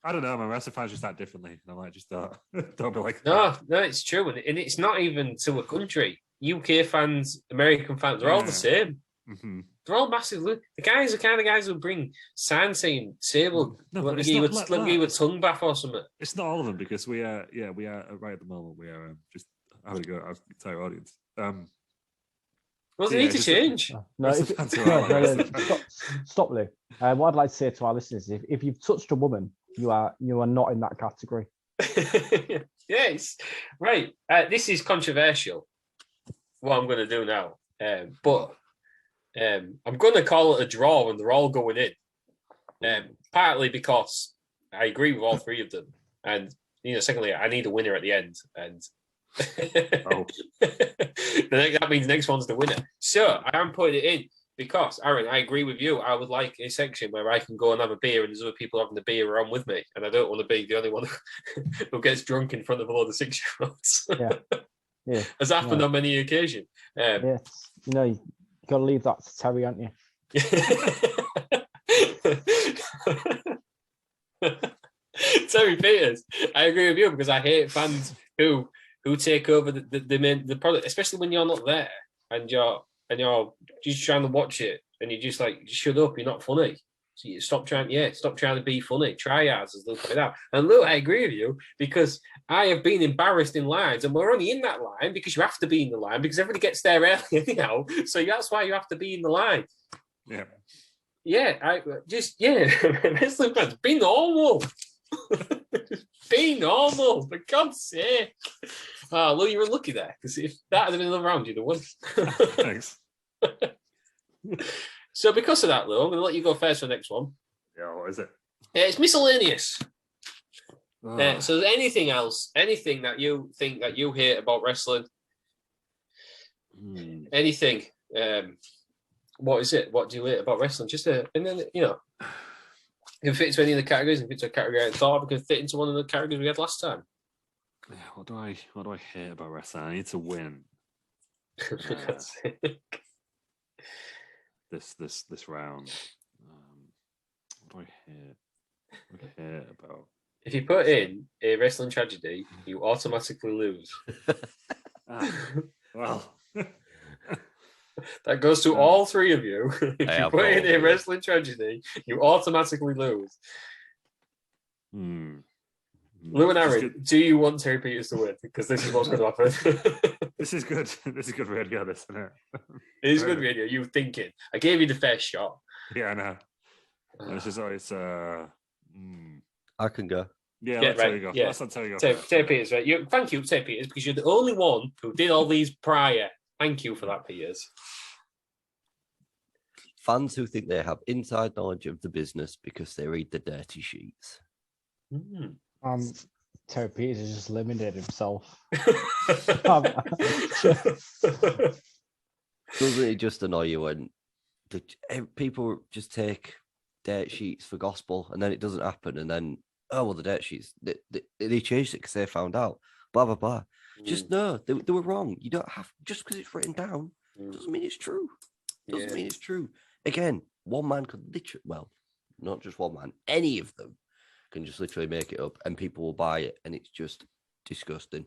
I don't know, my wrestling fans just act differently. And I'm like, just don't be like that. No, it's true, and it's not even to a country. UK fans, American fans are all the same. Mm-hmm. They're all massive. The guys are the kind of guys who bring signs saying "Sable," let me give you a tongue bath or something. It's not all of them because we are right at the moment. We are just having to go our entire audience. Well, they need to change. Stop, Lou. What I'd like to say to our listeners is, if you've touched a woman, you are not in that category. Yes, right. This is controversial. What I'm going to do now, but I'm going to call it a draw, and they're all going in. Partly because I agree with all three of them, and secondly, I need a winner at the end, and that means the next one's the winner. So I am putting it in because, Aaron, I agree with you. I would like a section where I can go and have a beer, and there's other people having the beer around with me, and I don't want to be the only one who gets drunk in front of a lot of 6-year-olds. Yeah, has happened on many occasions. Yes, you got to leave that to Terry, aren't you? Terry Peters, I agree with you because I hate fans who take over the product, especially when you're not there and you're just trying to watch it and you're just like, shut up, you're not funny. So you stop trying to be funny. Try as they'll put it out. And look, I agree with you because I have been embarrassed in lines, and we're only in that line because you have to be in the line because everybody gets there early anyhow. So that's why you have to be in the line. Yeah. Yeah, wrestling fans, be normal. Be normal, for God's sake. Oh, well, you were lucky there because if that had been another round, you'd have won. Thanks. So, because of that, though, I'm going to let you go first for the next one. Yeah, what is it? It's miscellaneous. Oh. So, anything else? Anything that you think that you hate about wrestling? Anything? What is it? What do you hate about wrestling? And then it can fit into any of the categories. It can fit into a category I thought it can fit into one of the categories we had last time. Yeah, what do I hate about wrestling? I need to win. This round. What do I hate? What do I hate about? If you put in a wrestling tragedy, you automatically lose. Well, that goes to all three of you. If you put in a probably. wrestling tragedy, you automatically lose. Lou and Aaron, do you want Terry Peters to win? Because this is what's going to happen. This is good. This is good radio, this, isn't it? It is good radio. You thinking. I gave you the first shot. Yeah, I know. It's just always... I can go. Yeah, right. Terry go. Yeah. Let's let Terry go. Terry Peters, right? Thank you, Terry Peters, because you're the only one who did all these prior. Thank you for that, Peters. Fans who think they have inside knowledge of the business because they read the dirty sheets. Terry Peters has just limited himself. Doesn't it just annoy you when people just take dirt sheets for gospel and then it doesn't happen, and then the dirt sheets they changed it because they found out, blah blah blah. Just no, they were wrong. You don't have, just because it's written down doesn't mean it's true. Doesn't mean it's true. Again, one man could literally, well, not just one man, any of them can just literally make it up and people will buy it, and it's just disgusting.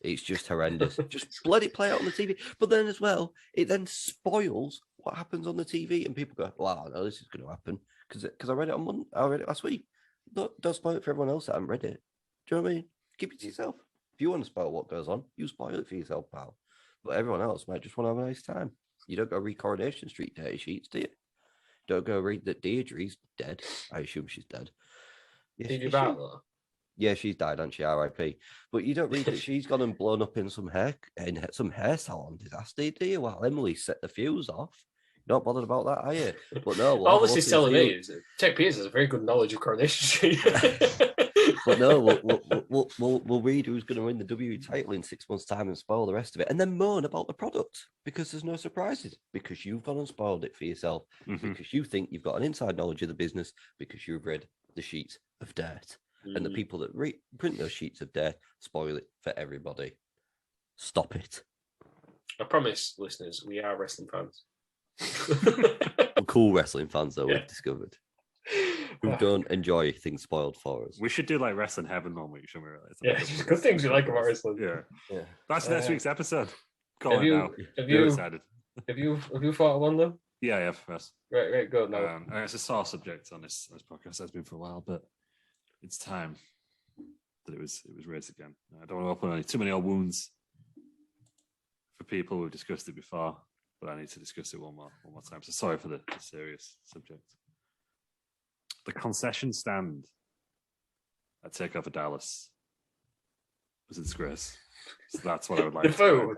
It's just horrendous. Just let it play out on the TV. But then as well, it then spoils what happens on the TV, and people go, "Well, I know this is going to happen because I read it on Monday. I read it last week." Don't spoil it for everyone else that haven't read it. Do you know what I mean? Keep it to yourself. If you want to spoil what goes on, you spoil it for yourself, pal. But everyone else might just want to have a nice time. You don't go read Coronation Street dirty sheets, do you? Don't go read that Deirdre's dead. I assume she's dead. Yes, Did you about that? Yeah, she's died, hasn't she? R.I.P. But you don't read that she's gone and blown up in some hair salon disaster, do you? Well, Emily set the fuse off. You're not bothered about that, are you? But no, all this is telling me is that Tech Peters has a very good knowledge of Coronation Street. But no, we'll read who's going to win the WWE title in 6 months' time and spoil the rest of it, and then moan about the product because there's no surprises, because you've gone and spoiled it for yourself, because you think you've got an inside knowledge of the business, because you've read the sheets of dirt, and the people that print those sheets of dirt spoil it for everybody. Stop it. I promise, listeners, we are wrestling fans. We're cool wrestling fans, though, we've discovered. Who don't enjoy things spoiled for us. We should do like Wrestling Heaven 1 week, shouldn't we? Really? Yeah, just good things you like about wrestling. Yeah. That's next week's episode. Have you thought of one though? Yeah, I have. Yes. Right, go now. It's a sore subject on this podcast. Has been for a while, but it's time that it was raised again. I don't want to open too many old wounds for people who've discussed it before, but I need to discuss it one more time. So sorry for the serious subject. The concession stand at Takeover Dallas was a disgrace. So that's what I would like. The food.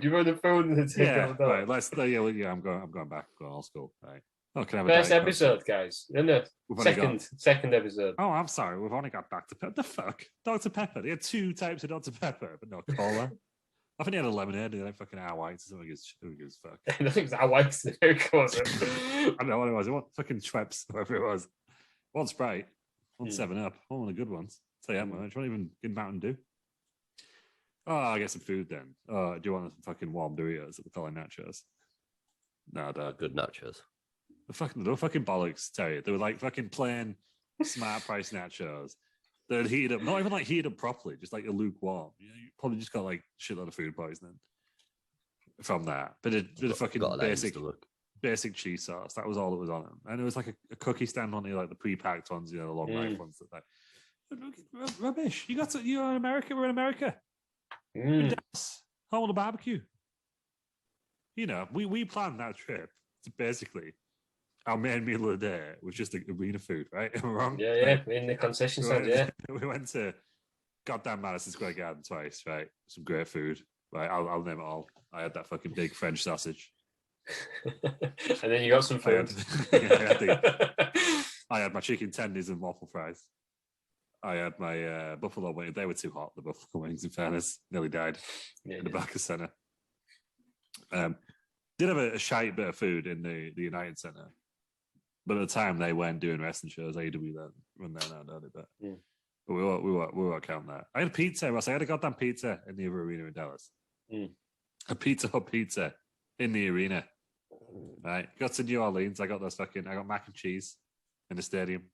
You know the food in the Takeover Dallas. Right. I'm going back. Going old school. Right. Oh, can I have First episode, guys. No. Second episode. Oh, I'm sorry. We've only got Dr. Pepper. The fuck? Dr. Pepper. They had 2 types of Dr. Pepper, but no cola. I think they had a lemonade and like fucking our whites. Who gives fuck? I think it was our whites. I don't know what it was. It was fucking Schweppes, whatever it was. One Sprite, one 7-Up, one of the good ones. So yeah, man, do you want even get Mountain Dew? Oh, I get some food then. Oh, do you want some fucking warm Doritos that we're calling nachos? No, good nachos. The fucking bollocks, Terry. They were like fucking plain smart price nachos. They'd heated up, not even like heated up properly, just like a lukewarm. You probably just got like shitload of food poisoning from that. But a fucking basic cheese sauce. That was all that was on them. And it was like a cookie stand on like the pre-packed ones, the long life ones that like rubbish. You're in America, we're in America. In Dallas, home of the barbecue. We planned that trip to basically our main meal of the day was just arena food, right? Am I wrong? Yeah, in the concession stand, yeah. We went to goddamn Madison Square Garden twice, right? Some great food. Right, I'll name it all. I had that fucking big French sausage. And then you got some food. I had my chicken tendies and waffle fries. I had my buffalo wings. They were too hot, the buffalo wings, in fairness. Nearly died in the back of Centre. Did have a shite bit of food in the United Centre. But at the time, they weren't doing wrestling shows. AEW then run there now, don't it? But we won't count that. I had pizza, Ross. I had a goddamn pizza in the other arena in Dallas. A Pizza Hut pizza in the arena. Right. Got to New Orleans. I got mac and cheese in the stadium.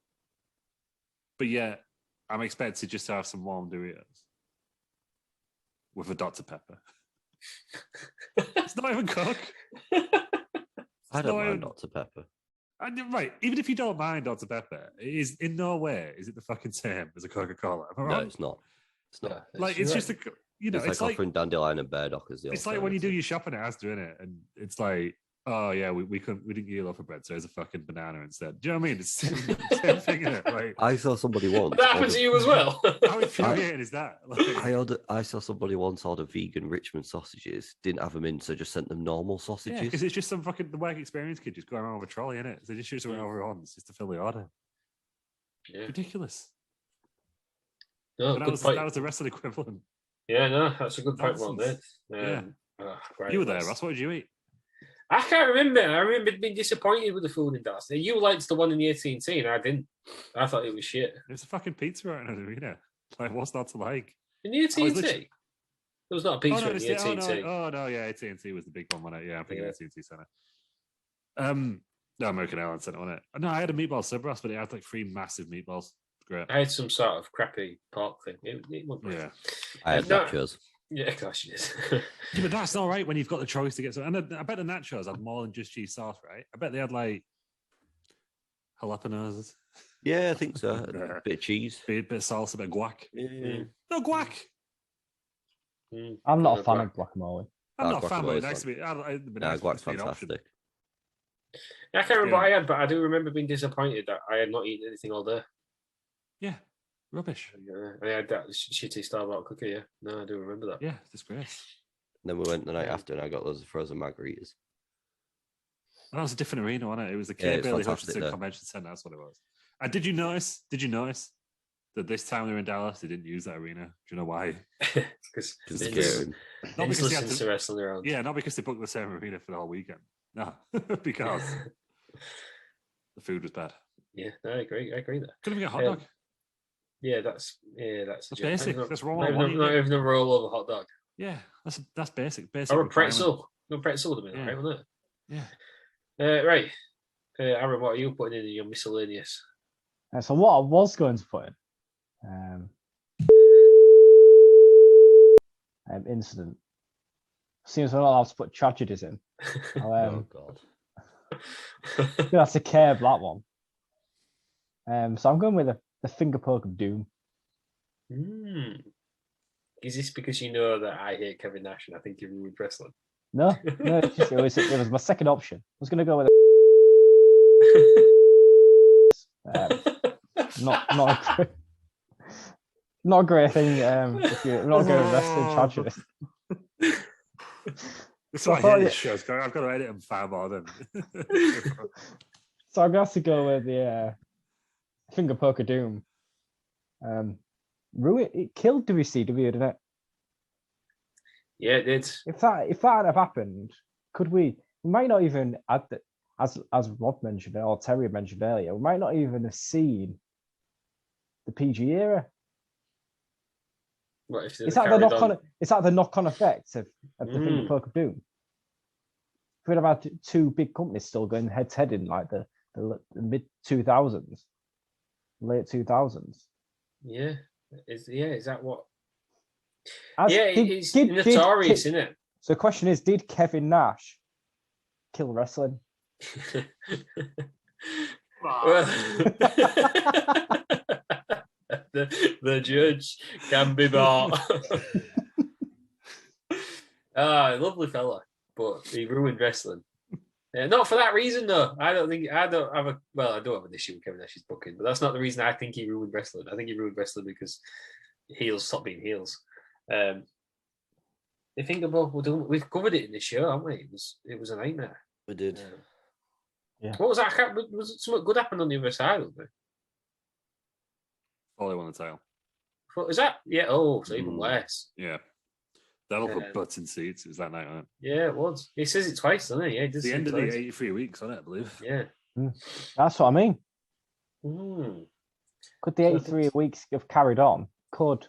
But yeah, I'm expected just to have some warm Doritos with a Dr. Pepper. It's not even Coke. I don't mind Dr. Pepper. Right, even if you don't mind Dr. Pepper, it is in no way is it the fucking same as a Coca-Cola. No, it's not. It's not. Like it's just it's like offering dandelion and burdock as the. It's like when you do your shopping at Asda, innit? And it's like, oh yeah, we didn't get a loaf of bread, so there's a fucking banana instead. Do you know what I mean? It's the same thing, innit? Like, I saw somebody once. That happened to you as well. How infuriating is that? Like, I saw somebody once order vegan Richmond sausages, didn't have them in, so just sent them normal sausages. Yeah, because it's just some fucking the work experience kid just going around with a trolley, innit? So they just use it over once just to fill the order. Yeah. Ridiculous. No, that was the rest of the equivalent. Yeah, no, that's a good point. Well, yeah. You were there, Ross. What did you eat? I can't remember. I remember being disappointed with the food in Dallas. You liked the one in the AT&T, and I didn't. I thought it was shit. It's a fucking pizza right now, arena. Like, what's not to like? In the AT&T? There was not a pizza in the AT&T. Oh, no, yeah, AT&T was the big one, wasn't it? Yeah, I'm thinking AT&T Centre. No, American Airlines Centre, wasn't it? No, I had a meatball sub, Ross, but it had like 3 massive meatballs. Great. I had some sort of crappy pork thing. It wasn't great. Yeah. I had nachos. Yeah, of course you did. Yeah, but that's not right when you've got the choice to get some. And I bet the nachos had more than just cheese sauce, right? I bet they had like jalapenos. Yeah, I think so. A bit of cheese. Bit of salsa, a bit of guac. Yeah. No, guac. I'm not a fan of guacamole. I'm not a fan, but it's nice to be. Guac's fantastic. I can't remember what I had, but I do remember being disappointed that I had not eaten anything all day. Yeah, rubbish. I had that shitty Starbucks cookie, yeah. No, I do remember that. Yeah, disgrace. Then we went the night after and I got loads of frozen margaritas. That was a different arena, wasn't it? It was the K. Bailey Hutchinson Convention Centre, that's what it was. And did you notice that this time they were in Dallas, they didn't use that arena? Do you know why? Because not because they had to wrestle around. Yeah, not because they booked the same arena for the whole weekend. No, because the food was bad. Yeah, I agree there. Couldn't even get a hot dog. Yeah, that's basic. That's wrong. Not even a roll of a hot dog. Yeah, that's basic. Or a pretzel. No, pretzel would have been right, wouldn't it? Yeah. Right. Aaron, what are you putting in your miscellaneous? So what I was going to put in incident. Seems we're not allowed to put tragedies in. Oh God. That's a curb, that one. So I'm going with the finger poke of doom. Is this because you know that I hate Kevin Nash and I think he ruined wrestling? No, it was my second option. I was going to go with not a great thing if you're not going to wrestling tragedy. That's why I hate this show. I've got to edit them far more than. So I'm going to have to go with the finger poke of doom. It killed WCW, didn't it? Yeah, it did. If that had have happened, could we might not even add that, as Rob mentioned or Terry mentioned earlier, we might not even have seen the PG era. What if is that the knock-on effect of the finger poke of doom? we'd have had two big companies still going head to head in like the mid 2000s, late 2000s. Yeah. Is that what? As, it's notorious, isn't it? So the question is, did Kevin Nash kill wrestling? Well, the judge can be bought. Lovely fella, but he ruined wrestling. Not for that reason, though. I don't have an issue with Kevin Nash's booking, but that's not the reason I think he ruined wrestling. I think he ruined wrestling because heels stopped being heels. The thing about we've covered it in this show, haven't we? It was a nightmare. We did. Yeah. What was that? Was it something good happened on the other side? Wasn't there? Foley won the title. Is that? Yeah. Oh, so even worse. Yeah. That'll put butts in seats. It was that night, wasn't it? Yeah, it was. He says it twice, doesn't he? Yeah, he does. The end of the 83 weeks, wasn't it, I believe? Yeah. That's what I mean. Mm. Could the 83 weeks have carried on? Could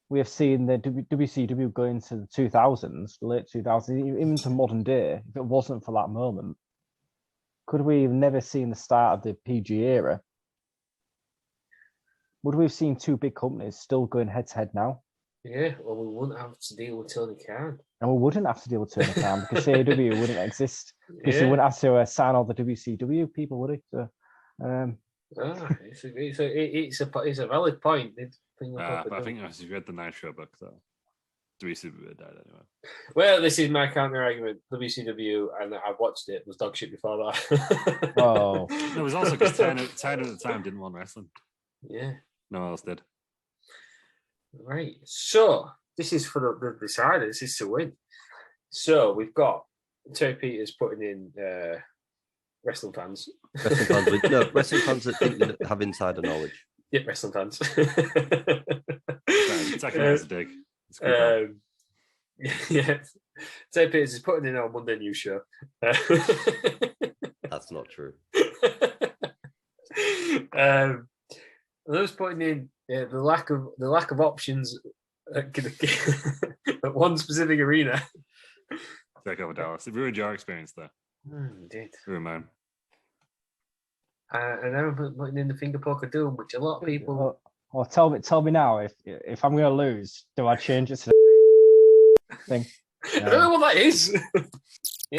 we have seen the WCW go into the 2000s, late 2000s, even to modern day, if it wasn't for that moment? Could we have never seen the start of the PG era? Would we have seen two big companies still going head to head now? Yeah, well, we wouldn't have to deal with Tony Khan. And we wouldn't have to deal with Tony Khan because AEW wouldn't exist. Because he wouldn't have to sign all the WCW people, would he? So, it's a valid point. But I think if you read the Nitro book, though, WCW died anyway. Well, this is my counter argument. WCW, and I watched it, was dog shit before that. Oh. It was also because Tyne at the time didn't want wrestling. Yeah. No one else did. Right. So, this is for the decider. This is to win. So, we've got Terry Peters putting in wrestling fans. Wrestling fans that think they have insider knowledge. Yeah, wrestling fans. Second a dig. Yeah. Terry Peters is putting in our Monday news show. That's not true. Those putting in the lack of options at one specific arena. Take over Dallas. It ruined your experience there. Indeed. Ruined mine. And everyone putting in the finger poke of doom, which a lot of people. Well, tell me now if I'm going to lose, do I change it to the thing? I don't know what that is. Yeah.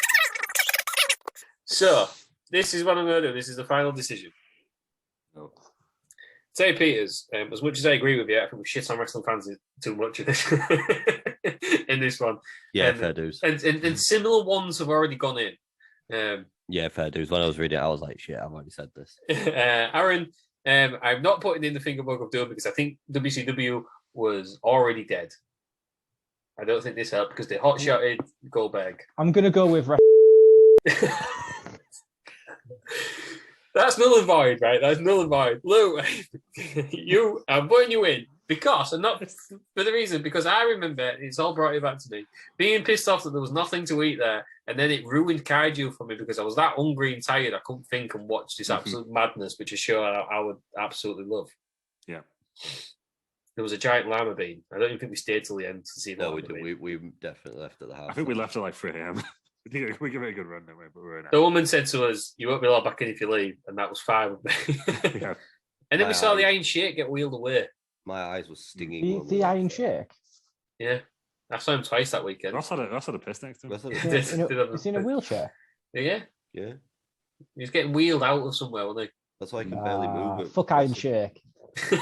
So this is what I'm going to do. This is the final decision. Oh. Terry Peters, as much as I agree with you, I think we shit on wrestling fans too much in this, in this one. Yeah, fair dues. And similar ones have already gone in. Yeah, fair dues. When I was reading it, I was like, shit, I've already said this. Aaron, I'm not putting in the finger bug of doom because I think WCW was already dead. I don't think this helped because they hot-shotted Goldberg. I'm going to go with... That's null and void, right? That's null and void. Lou, I'm putting you in because, and not for the reason, because I remember, it's all brought it back to me, being pissed off that there was nothing to eat there, and then it ruined Kaiju for me because I was that hungry and tired, I couldn't think and watch this absolute madness, which is sure I would absolutely love. Yeah. There was a giant lima bean. I don't even think we stayed till the end to see that. No, we did. We definitely left at the house. I think we left at like 3 a.m. We give it a good run anyway, but we're in. The woman said to us, "You won't be allowed back in if you leave," and that was fine with me. Yeah. And then we saw the Iron Sheik get wheeled away. My eyes were stinging. The Iron Sheik? Yeah. I saw him twice that weekend. Ross had a piss next to him. Is he in a wheelchair? Yeah. Yeah. He was getting wheeled out of somewhere, wasn't he? That's why he can barely move. Fuck Iron Sheik. You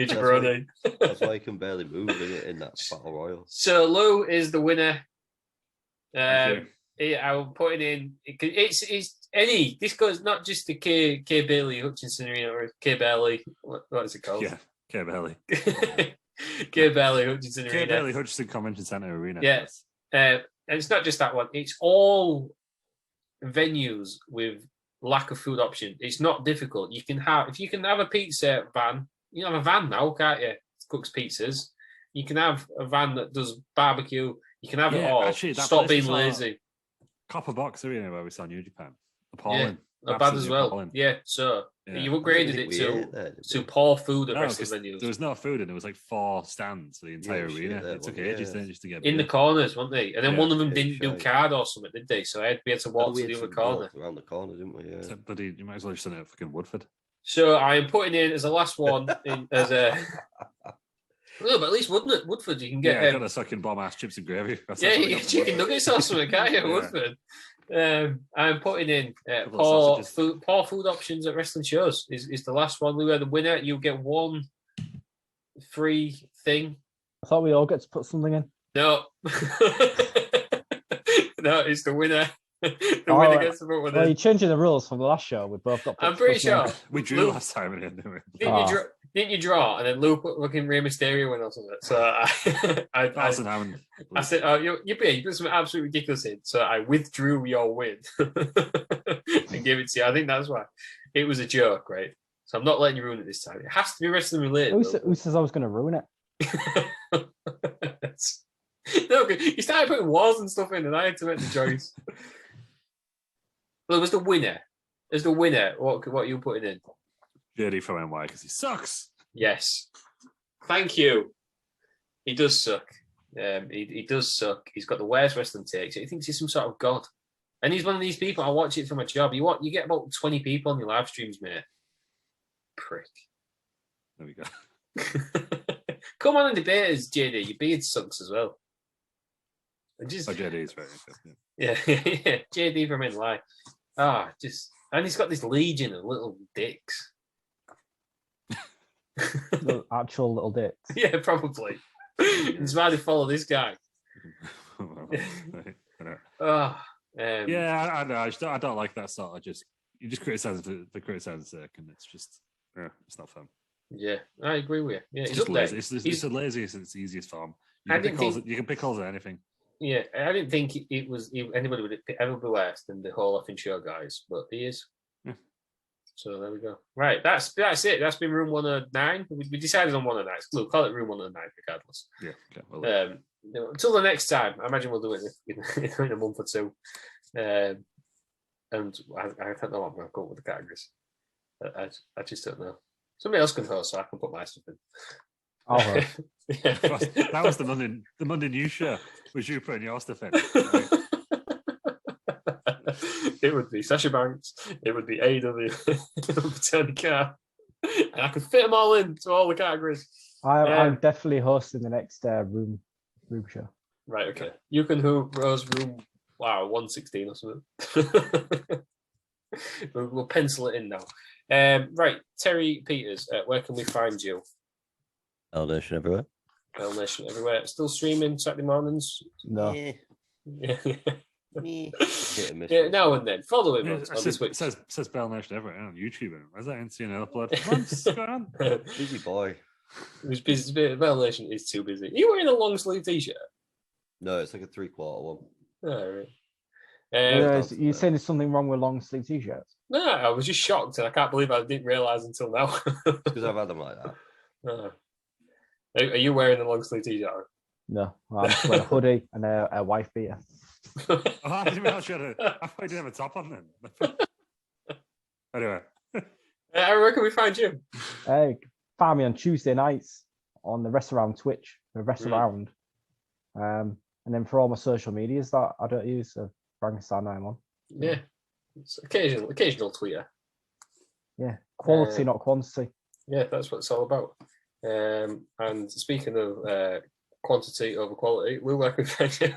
jabroni. That's why he can barely move in that battle royal. So Lou is the winner. I'm putting in. It's any. This goes not just to K Bailey Hutchinson Arena or K Bailey. What is it called? Yeah, K Bailey. K Bailey Hutchinson Arena. K Bailey Hutchinson Convention Center Arena. Yes, and it's not just that one. It's all venues with lack of food option. It's not difficult. If you can have a pizza van. You can have a van now, can't you? It cooks pizzas. You can have a van that does barbecue. You can have it all. Actually, Stop being lazy. Copper Box Arena where we saw New Japan. Appalling. Not bad as Absolutely well. appalling. Yeah, so Yeah. you upgraded it to poor food at No, wrestling 'cause venues. there was no food and there was like 4 stands for the entire shit arena. there, It took wasn't it? ages Yeah. then just to get In the beer. corners, weren't they? And then Yeah. one of them Yeah, didn't do shite. card or something, did they? So we had to walk to the other corner. Around the corner, didn't we? Yeah. So, bloody, you might as well just done it at fucking Woodford. So I am putting in as the last one as a. No, but at least Woodford, you can get. Yeah, I got a fucking bomb ass chips and gravy. You get chicken nuggets or something, can't you? Yeah. Woodford. I'm putting in Couple of poor sausages. food options at wrestling shows. Is the last one. We were the winner. You get one free thing. I thought we all get to put something in. No, no, it's the winner. The winner gets to vote with Well, it. you're changing the rules from the last show. We both got. I'm pretty sure. We drew last time, didn't we? Didn't you draw? And then Lou put fucking Rey Mysterio win or something. So Carlson Hammond. I said, "Oh, you put something absolutely ridiculous in." So I withdrew your win and gave it to you. I think that's why it was a joke, right? So I'm not letting you ruin it this time. It has to be wrestling related. Who says I was going to ruin it? No, you started putting wars and stuff in, and I had to make the choice. Well, it was the winner. As the winner, what are you putting in? JD from NY because he sucks. Yes. Thank you. He does suck. He does suck. He's got the worst wrestling takes. He thinks he's some sort of god. And he's one of these people. I watch it for my job. You get about 20 people on your live streams, mate. Prick. There we go. Come on and debate us, JD. Your beard sucks as well. JD is very interesting. Yeah, yeah. JD from NY. And he's got this legion of little dicks. Actual little dicks. Yeah, probably. It's why they follow this guy. Yeah, I know. I don't like that sort of you just criticize for criticizing's sake, and it's just it's not fun. Yeah, I agree with you. Yeah, it's just lazy. It's the laziest and it's the easiest form. You can pick holes at anything. Yeah, I didn't think anybody would ever be worse than the whole effing show guys, but he is. Yeah. So there we go. Right, that's it. That's been room 109. We decided on 109. We'll call it room 109 regardless. Yeah. Okay, well, until the next time, I imagine we'll do it in a month or two. And I don't know what I'm going to go with the categories. I just don't know. Somebody else can host, so I can put my stuff in. I'll host. Yeah. That was the Monday news show. Was you putting your stuff in? It would be Sasha Banks. It would be AEW. Tony Khan. And I could fit them all into all the categories. I'm definitely hosting the next room show. Right. Okay. You can Rose room. Wow, 116 or something. We'll pencil it in now. Right, Terry Peters. Where can we find you? Bell Nation everywhere. Bell Nation everywhere. Still streaming Saturday mornings? No. Yeah. Yeah, now and then. Follow him on Twitch. Says Bell Nation everywhere on YouTube. Where's that NCNL upload? What's going on? Busy boy. He's busy. Bell Nation is too busy. Are you wearing a long sleeve t-shirt? No, it's like a 3/4 one. Oh, right. You're saying there's something wrong with long sleeve t-shirts? No, I was just shocked, and I can't believe I didn't realise until now. Because I've had them like that. Are you wearing a long sleeve t-shirt? No, I'm just wearing a hoodie and a wife beater. I didn't realize you had I thought you didn't have a top on then. Anyway. Where can we find you? Find me on Tuesday nights on the Rest Around Twitch, the Rest Around. And then for all my social medias that I don't use, Frankenstein I'm on. Yeah. It's occasional tweeter. Yeah. Quality, not quantity. Yeah, that's what it's all about. And speaking of quantity over quality, we'll work with you.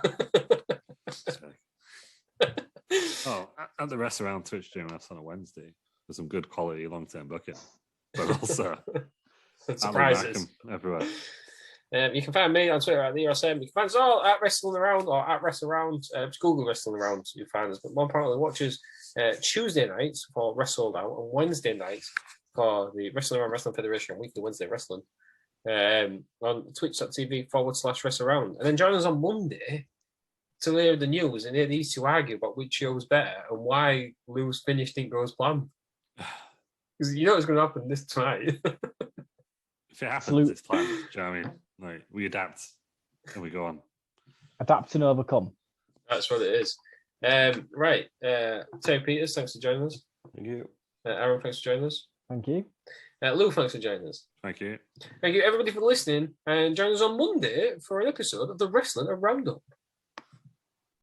At the Rest Around Twitch stream, that's on a Wednesday. There's some good quality long-term booking. But also surprises everywhere. You can find me on Twitter at the ERSM. You can find us all at Wrestling Around or at Wrestle Around. Just Google Wrestling Around, you'll find us. But more importantly, watch us Tuesday nights for Wrestled Out and Wednesday nights for the Wrestling Around Wrestling Federation Weekly Wednesday Wrestling on twitch.tv/Wrestle Around. And then join us on Monday to hear the news and hear these two argue about which show was better and why Lou's finish didn't go as planned. Because you know what's going to happen this tonight. If it happens, it's planned. Do you know what I mean? Like, we adapt and we go on. Adapt and overcome. That's what it is. Right. Terry Peters, thanks for joining us. Thank you. Aaron, thanks for joining us. Thank you. Lou, thanks for joining us. Thank you. Thank you, everybody, for listening. And join us on Monday for an episode of the Wrestling Roundup.